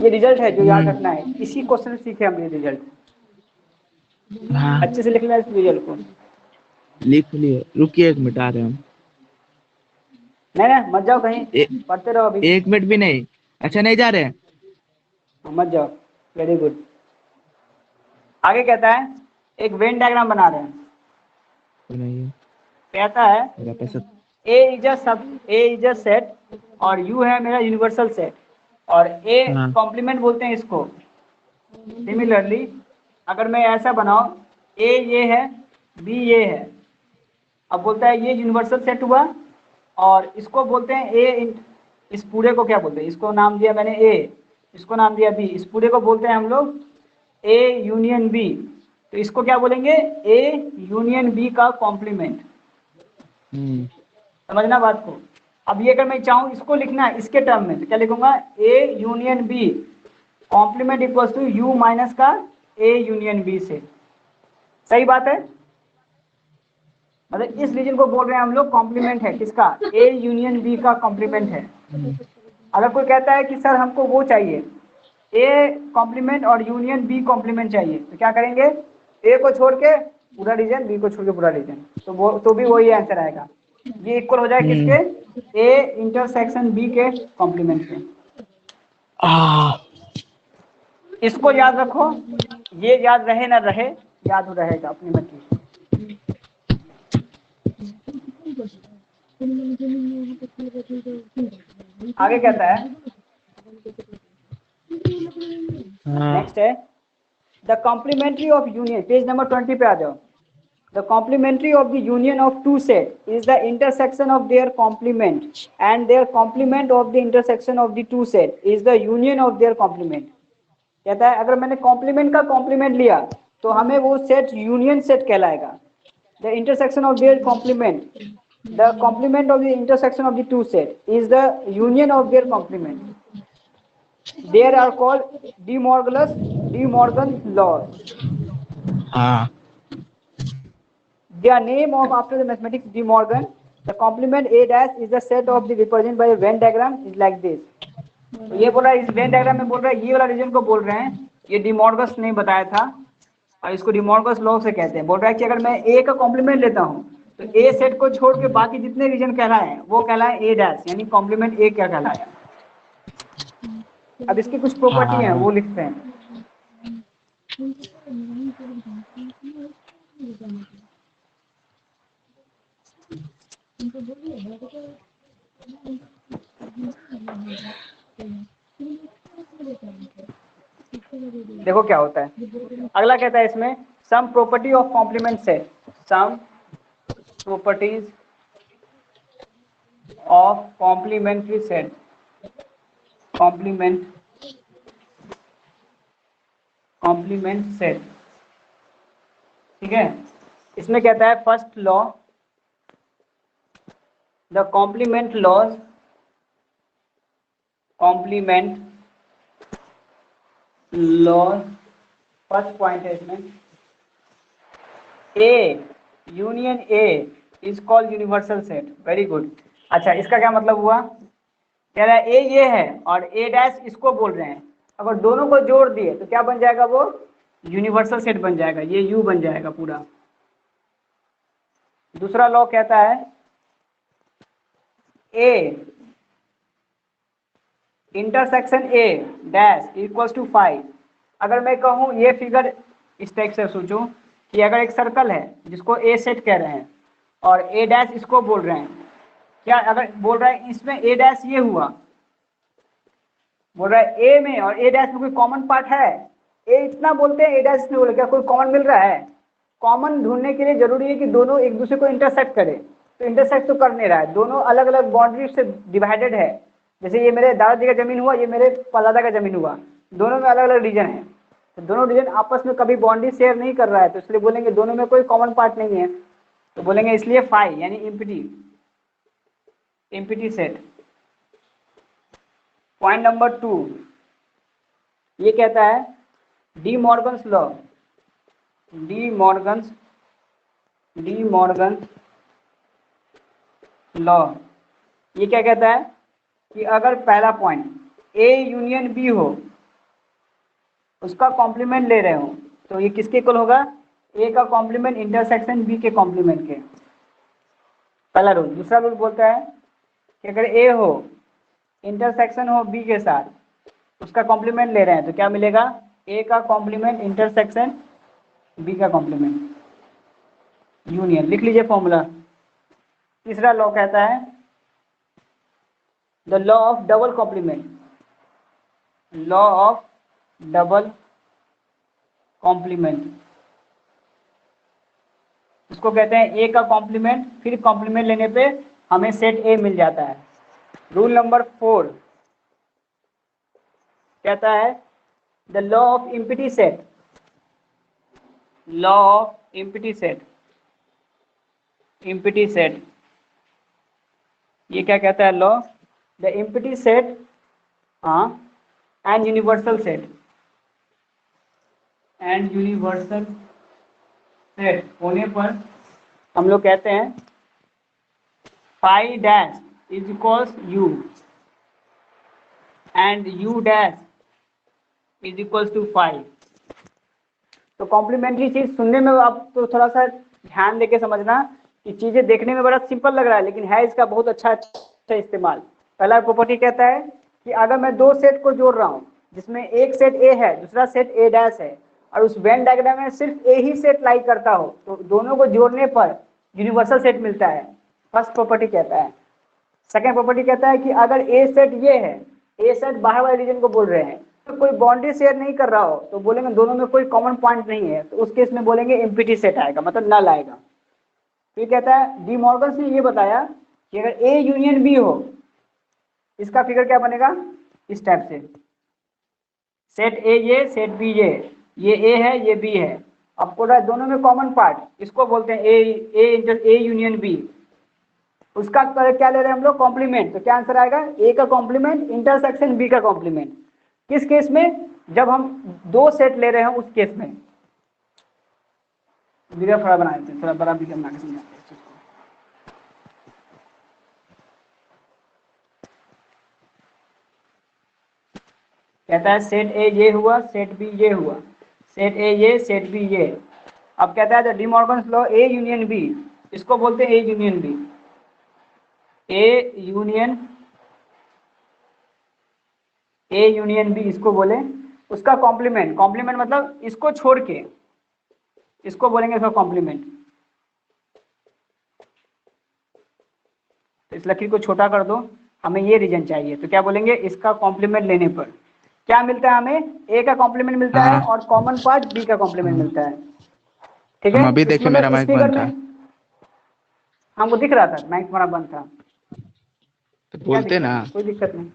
ये रिजल्ट है जो याद रखना है, इसी क्वेश्चन से सीखे हम ये रिजल्ट। हाँ अच्छे से लिखना है इस रिजल्ट को। लिख लिए, रुकिए 1 मिनट आ रहे हैं हम। नहीं मत जाओ कहीं, ए, पढ़ते रहो अभी। 1 मिनट भी नहीं। अच्छा नहीं जा रहे हैं। मत जाओ, वेरी गुड। आगे कहता है एक वेन डायग्राम बना रहे हैं। नहीं कहता है मेरा पैसा। ए इज अ सेट और यू है मेरा यूनिवर्सल सेट, और ए हाँ कॉम्प्लीमेंट बोलते हैं इसको। सिमिलरली अगर मैं ऐसा बनाऊं, ए ये है, बी ये है, अब बोलता है ये यूनिवर्सल सेट हुआ, और इसको बोलते हैं ए, इस पूरे को क्या बोलते हैं, इसको नाम दिया मैंने ए, इसको नाम दिया बी, इस पूरे को बोलते हैं हम लोग ए यूनियन बी। तो इसको क्या बोलेंगे, ए यूनियन बी का कॉम्प्लीमेंट। समझना बात को। अब ये अगर मैं चाहूँ इसको लिखना है इसके टर्म में, तो क्या लिखूंगा, A union B complement equal to U minus का ए यूनियन बी से। सही बात है, मतलब इस रीजन को बोल रहे हैं हम लोग कॉम्प्लीमेंट है, किसका, ए यूनियन बी का कॉम्प्लीमेंट है। अगर कोई कहता है कि सर हमको वो चाहिए, ए कॉम्प्लीमेंट और यूनियन बी कॉम्प्लीमेंट चाहिए, तो क्या करेंगे, ए को छोड़ के पूरा रीजन, बी को छोड़ के पूरा रीजन, तो वो तो भी वही आंसर आएगा। ये इक्वल हो जाए किसके, ए इंटरसेक्शन बी के कॉम्प्लीमेंट के। इसको याद रखो, ये याद रहे ना रहे, याद रहेगा अपनी मर्जी। आगे कहता है, नेक्स्ट है the complementary of union, page number 20 पे आ जाओ। The complementary of the union of two set is the intersection of their complement, and their complement of the intersection of the two set is the union of their complement. कहता है अगर मैंने complement का complement लिया तो हमें वो set union set कहलाएगा। The intersection of their complement, the complement of the intersection of the two set is the union of their complement. They are called De Morgan laws. Their name of after the mathematics De Morgan. The complement A dash is the set of the represented by a Venn diagram is like this. तो ये बोल रहा है, इस Venn diagram में बोल रहा है, ये वाला रीजन को बोल रहे हैं, ये डिमॉर्गस ने बताया था और इसको डिमॉर्गस लॉ से कहते हैं। बोल रहा है कि अगर मैं ए का कॉम्प्लीमेंट लेता हूँ तो ए सेट को छोड़ के बाकी जितने रीजन कहलाए हैं वो कहलाए ए डैश, यानी कॉम्प्लीमेंट ए क्या कहलाया। अब इसकी कुछ प्रॉपर्टी है वो लिखते हैं। देखो क्या होता है, अगला कहता है इसमें some property of complement set, some properties of complementary set, complement set. ठीक है, इसमें कहता है first law, the complement laws, complement laws, first point है इसमें, A union A is called universal set. Very good. अच्छा इसका क्या मतलब हुआ, कह रहा है ए ये है और ए डैश इसको बोल रहे हैं, अगर दोनों को जोड़ दिए तो क्या बन जाएगा, वो यूनिवर्सल सेट बन जाएगा, ये यू बन जाएगा पूरा। दूसरा लॉ कहता है A intersection A dash equals to 5। अगर मैं कहूँ ये फिगर इस टाइप से सोचो कि अगर एक सर्कल है जिसको ए सेट कह रहे हैं और ए डैश इसको बोल रहे हैं, क्या अगर बोल रहा है इसमें ए डैश ये हुआ, बोल रहा है ए में और ए डैश में कोई कॉमन पार्ट है, ए इतना बोलते हैं ए डैश इसमें बोले, क्या कोई कॉमन मिल रहा है। कॉमन ढूंढने के लिए जरूरी है कि दोनों एक दूसरे को इंटरसेक्ट करे, तो इंटरसेक्ट तो कर नहीं रहा है, दोनों अलग अलग बाउंड्री से डिवाइडेड है। जैसे ये मेरे दादाजी का जमीन हुआ, ये मेरे परदादा का जमीन हुआ, दोनों में अलग अलग रीजन है, तो दोनों रीजन आपस में कभी बाउंड्री शेयर नहीं कर रहा है, तो इसलिए बोलेंगे दोनों में कोई कॉमन पार्ट नहीं है, तो बोलेंगे इसलिए फाई यानी एम्प्टी सेट। पॉइंट नंबर 2 ये कहता है डी मॉर्गन्स लॉ ये क्या कहता है कि अगर पहला पॉइंट ए यूनियन बी हो, उसका कॉम्प्लीमेंट ले रहे हो, तो ये किसके इक्वल होगा? ए का कॉम्प्लीमेंट इंटरसेक्शन बी के कॉम्प्लीमेंट के। पहला रूल। दूसरा रूल बोलता है कि अगर ए हो इंटरसेक्शन हो बी के साथ, उसका कॉम्प्लीमेंट ले रहे हैं, तो क्या मिलेगा? ए का कॉम्प्लीमेंट इंटरसेक्शन बी का कॉम्प्लीमेंट यूनियन। लिख लीजिए फॉर्मूला। तीसरा लॉ कहता है the law of double complement, law of double complement, इसको कहते हैं ए का कॉम्प्लीमेंट फिर कॉम्प्लीमेंट लेने पे हमें सेट ए मिल जाता है। रूल नंबर 4 कहता है the law of empty set, law of empty set, empty set ये क्या कहता है? Law the empty set and universal set, and universal set होने पर हम लोग कहते हैं phi dash is equals U and U dash is equals to phi. तो कॉम्प्लीमेंट्री चीज सुनने में आप तो थोड़ा सा ध्यान देके समझना कि चीजें देखने में बड़ा सिंपल लग रहा है, लेकिन है इसका बहुत अच्छा इस्तेमाल। पहला प्रॉपर्टी कहता है कि अगर मैं दो सेट को जोड़ रहा हूँ जिसमें एक सेट ए है दूसरा सेट ए डैश है, और उस वेन डायग्राम में सिर्फ ए ही सेट लाई करता हो, तो दोनों को जोड़ने पर यूनिवर्सल सेट मिलता है। फर्स्ट प्रॉपर्टी कहता है। सेकंड प्रॉपर्टी कहता है कि अगर ए सेट ये है, ए सेट बाहर वाले रीजन को बोल रहे हैं, तो कोई बाउंड्री शेयर नहीं कर रहा हो, तो बोलेंगे दोनों में कोई कॉमन पॉइंट नहीं है, तो उस केस में बोलेंगे एम्प्टी सेट आएगा, मतलब नल आएगा। फिर कहता है डी मॉर्गन्स ने ये बताया कि अगर ए यूनियन बी हो, इसका फिगर क्या बनेगा? इस टाइप से, सेट ए ये सेट बी ये ए है ये बी है, अब बोल रहा है दोनों में कॉमन पार्ट, इसको बोलते हैं ए यूनियन बी। उसका क्या ले रहे हैं हम लोग? कॉम्प्लीमेंट। तो क्या आंसर आएगा? ए का कॉम्प्लीमेंट इंटरसेक्शन बी का कॉम्प्लीमेंट। किस केस में? जब हम दो सेट ले रहे हैं उस केस में। वीडियो थोड़ा बना देते हैं, थोड़ा बड़ा वीडियो बना के समझाते हैं इस चीज को। कहता है सेट ए ये हुआ सेट बी ये हुआ, सेट ए ये सेट बी ये। अब कहता है De Morgan's law A union B, इसको बोलते हैं A union B, A union B इसको बोले। उसका कॉम्प्लीमेंट, कॉम्प्लीमेंट मतलब इसको छोड़ के, इसको बोलेंगे इसका कॉम्प्लीमेंट। तो इस लकीर को छोटा कर दो, हमें ये रीजन चाहिए, तो क्या बोलेंगे? इसका कॉम्प्लीमेंट लेने पर क्या मिलता है हमें? ए का कॉम्प्लीमेंट मिलता है और कॉमन पार्ट बी का कॉम्प्लीमेंट मिलता है। ठीक है, अभी देखिए मेरा माइक बंद था, हमको दिख रहा था माइक हमारा बंद था, तो बोलते ना। कोई दिक्कत नहीं।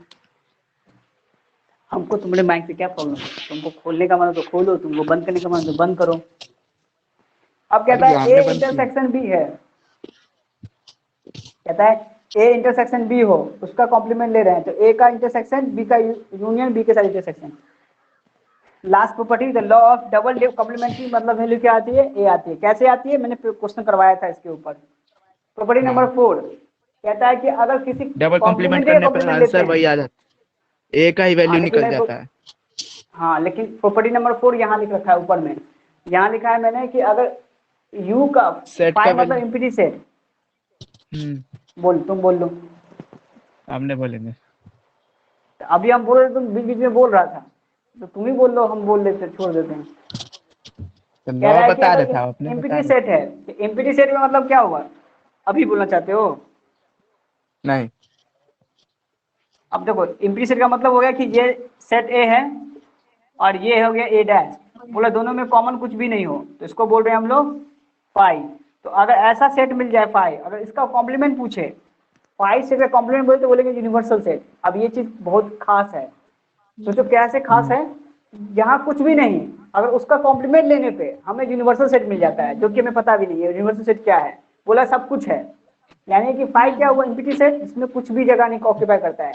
हमको तुम्हारे माइक से क्या प्रॉब्लम है? तुमको खोलने का मन तो खोलो, तुमको बंद करने का मन तो बंद करो। अब कहता है ए इंटरसेक्शन बी है, कहता है ए इंटरसेक्शन बी हो, उसका कॉम्प्लीमेंट ले रहे हैं, तो ए का इंटरसेक्शन बी का यूनियन बी के साथ intersection. Last property the law of double complementary, मतलब वैल्यू क्या आती है? ए आती है। कैसे आती है? मैंने क्वेश्चन करवाया था इसके ऊपर। प्रॉपर्टी नंबर 4 कहता है कि अगर किसी डबल कॉम्प्लीमेंट करने पर आंसर वही आ जाता है, ए का ही वैल्यू निकल जाता है। हाँ, लेकिन प्रॉपर्टी नंबर 4 यहाँ लिख रखा है ऊपर में, यहाँ लिखा है मैंने कि अगर यू का फाई मतलब इम्पिटी सेट। बोल, तुम बोल लो। हमने बोलेंगे अभी हम बोल रहे, तुम बीच बीच में बोल रहा था, तो तुम ही बोल लो, हम बोल लेते, छोड़ देते हैं। तो लॉ बता रहा था आपने, इम्पिटी सेट है, इम्पिटी सेट में मतलब क्या हुआ? अभी बोलना चाहते हो? नहीं, अब देखो इम्पिटी सेट का मतलब हो गया कि ये सेट ए है और ये हो गया ए डैश, बोला दोनों में कॉमन कुछ भी नहीं हो, तो इसको बोल रहे हैं हम लोग फाई। तो अगर ऐसा सेट मिल जाए फाई, अगर इसका कॉम्प्लीमेंट पूछे, फाई सेट का कॉम्प्लीमेंट बोले तो बोलेंगे यूनिवर्सल सेट। अब ये चीज बहुत खास है, सोचो कैसे खास है? यहाँ कुछ भी नहीं, अगर उसका कॉम्प्लीमेंट लेने पे हमें यूनिवर्सल सेट मिल जाता है, जो कि हमें पता भी नहीं है यूनिवर्सल सेट क्या है, बोला सब कुछ है, यानी कि फाइव क्या हुआ एम्प्टी सेट जिसमें कुछ भी जगह नहीं ऑक्यूपाई करता है।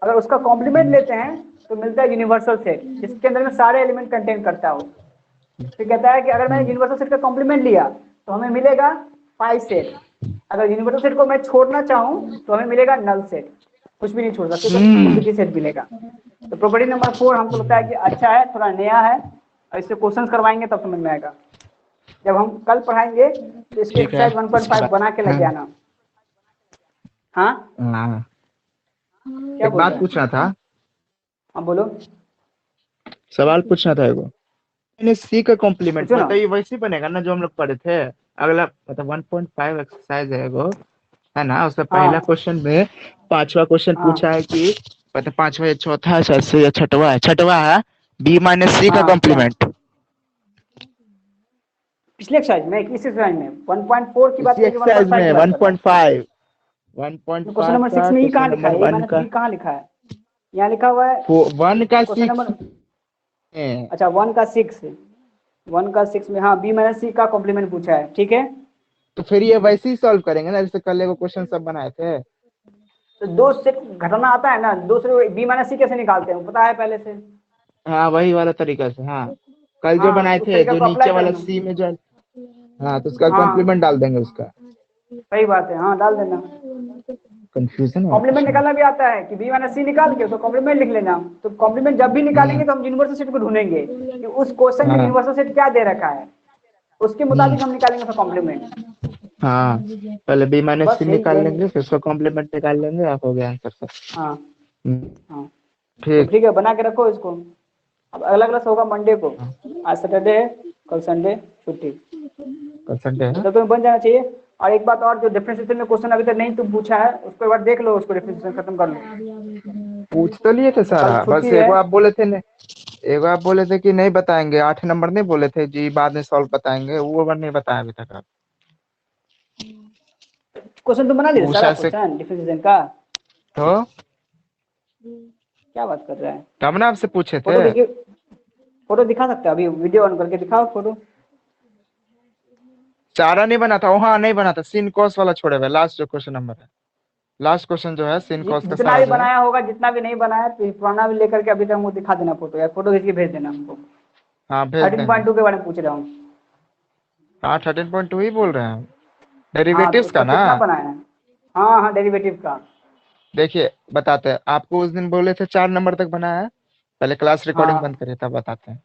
अगर उसका कॉम्प्लीमेंट लेते हैं तो मिलता है यूनिवर्सल सेट जिसके अंदर में सारे एलिमेंट कंटेन करता हो। फिर कहता है कि अगर मैंने यूनिवर्सल सेट का कॉम्प्लीमेंट लिया तो हमें मिलेगा फाइव सेट, अगर यूनिवर्सल सेट को मैं छोड़ना चाहूँ तो हमें मिलेगा नल सेट, कुछ भी नहीं छोड़ सकते तो एम्प्टी सेट मिलेगा। तो प्रॉपर्टी नंबर 4 हमको लगता है कि अच्छा है, थोड़ा नया है और इससे क्वेश्चंस करवाएंगे तब समझ में आएगा। जब हम कल पढ़ाएंगे तो इसके ठीक है। एक्सरसाइज 1.5 बना के लगे आना। हाँ हाँ, क्या एक बोल बात रहे हैं? पूछना था, हाँ बोलो। सवाल पूछना था एगो। मैंने सी का कॉम्प्लीमेंट पूछो ना। मतलब ये वैसे ही बनेगा ना जो हम लोग पढ़े थे। अगला मतलब 1.5 एक्सरसाइज है एगो, है ना। उसमें पहला हाँ क्वेश्चन में पांचवा क्वेश्चन हाँ पूछा है कि मतलब पांचवा या चौथा है शायद से या छठवा है, छठवा है बी माइनस सी का हाँ क्या कॉम्प्लीमेंट। पिछले एक्सरसाइज में किस एक्सरसाइज में 1.4 की बात इसी कर रहे कि एक्सरसाइज 1.5 में की बात कर रहे हैं? 1.5 क्वेश्चन 1.5 नंबर 6 का में ही कहाँ क्वेश्चन लिखा नंबर है? ये 1 माइनस का बी कहाँ लिखा है? यहाँ लिखा हुआ है 1 का क्वेश्चन 6 नंबर। में। अच्छा 1 का 6 में, हाँ बी माइनस सी का कॉम्प्लीमेंट पूछा है, ठीक है। तो फिर ये वैसे ही सॉल्व करेंगे ना जैसे कल एगो क्वेश्चन सब बनाए थे। तो दो से घटाना आता है ना, दो से बी माइनस सी कैसे निकालते हैं पता है पहले से। हाँ वही वाला तरीका से, हाँ कल जो हाँ बनाए तो उस थे तरीका जो को नीचे अप्लाई वाला करना। सी में जो, हाँ तो उसका हाँ कॉम्प्लीमेंट डाल देंगे उसका। सही बात है, हाँ डाल देना। कंफ्यूजन हो कॉम्प्लीमेंट रहा निकालना भी आता है कि बी माइनस सी निकाल के उसको कॉम्प्लीमेंट लिख लेना। तो कॉम्प्लीमेंट जब भी है। निकालेंगे तो हम यूनिवर्सल सेट को ढूंढेंगे कि उस क्वेश्चन में हाँ यूनिवर्सल सेट क्या दे रखा है, उसके हम्म, मुताबिक हम निकालेंगे उसका कॉम्प्लीमेंट। हाँ पहले बी माइनस सी बस यही निकाल यही। लेंगे फिर उसका कॉम्प्लीमेंट निकाल लेंगे, आप हो गया आंसर सब। हाँ हम्म, हाँ तो ठीक। ठीक है, बना के रखो इसको। अब अगला क्लास होगा मंडे को। हाँ, आज सैटरडे है, कल संडे छुट्टी। कल संडे है तो ना। तब तुम्हें बन जाना चाहिए। और एक बात और, जो डिफरेंशिएशन में क्वेश्चन अभी तक नहीं तुम पूछा है उसको एक बार देख लो, उसको डिफरेंशिएशन खत्म कर लो। पूछ तो लिए थे तो कल सारा, छुट्टी बस है। एगो आप बोले थे एगो आप बोले थे कि नहीं बताएंगे, 8 नंबर नहीं बोले थे जी बाद में सॉल्व बताएंगे, वो बार नहीं बताया अभी तक आप। क्वेश्चन तुम बना लिए सारा पूछा से क्वेश्चन डिफरेंशिएशन का? तो क्या बात कर रहा है? तब ना आपसे पूछे थे। फोटो देखिए, फोटो दिखा सकते हो? अभी वीडियो ऑन करके दिखाओ फोटो। सारा नहीं बना था, वहाँ नहीं बना था, सिन कॉस वाला छोड़े हुए लास्ट जो क्वेश्चन नंबर है, लास्ट क्वेश्चन जो है सिन कॉस का जितना सारा भी जो है। बनाया होगा, जितना भी नहीं बनाया तो पुराना भी लेकर के अभी तक हमको दिखा देना फोटो, या फोटो खींच के भेज देना हमको। हाँ भेज देंगे। 13.2 के बारे में पूछ रहा हूँ। हाँ 13.2 ही बोल रहे हैं, हाँ तो डेरिवेटिव्स का उसका ना। कितना बनाया है? हाँ हाँ डेरिवेटिव का। देखिए बताते हैं आपको, उस दिन बोले थे 4 नंबर तक बनाया है, पहले क्लास रिकॉर्डिंग हाँ बंद करिए तब बताते हैं।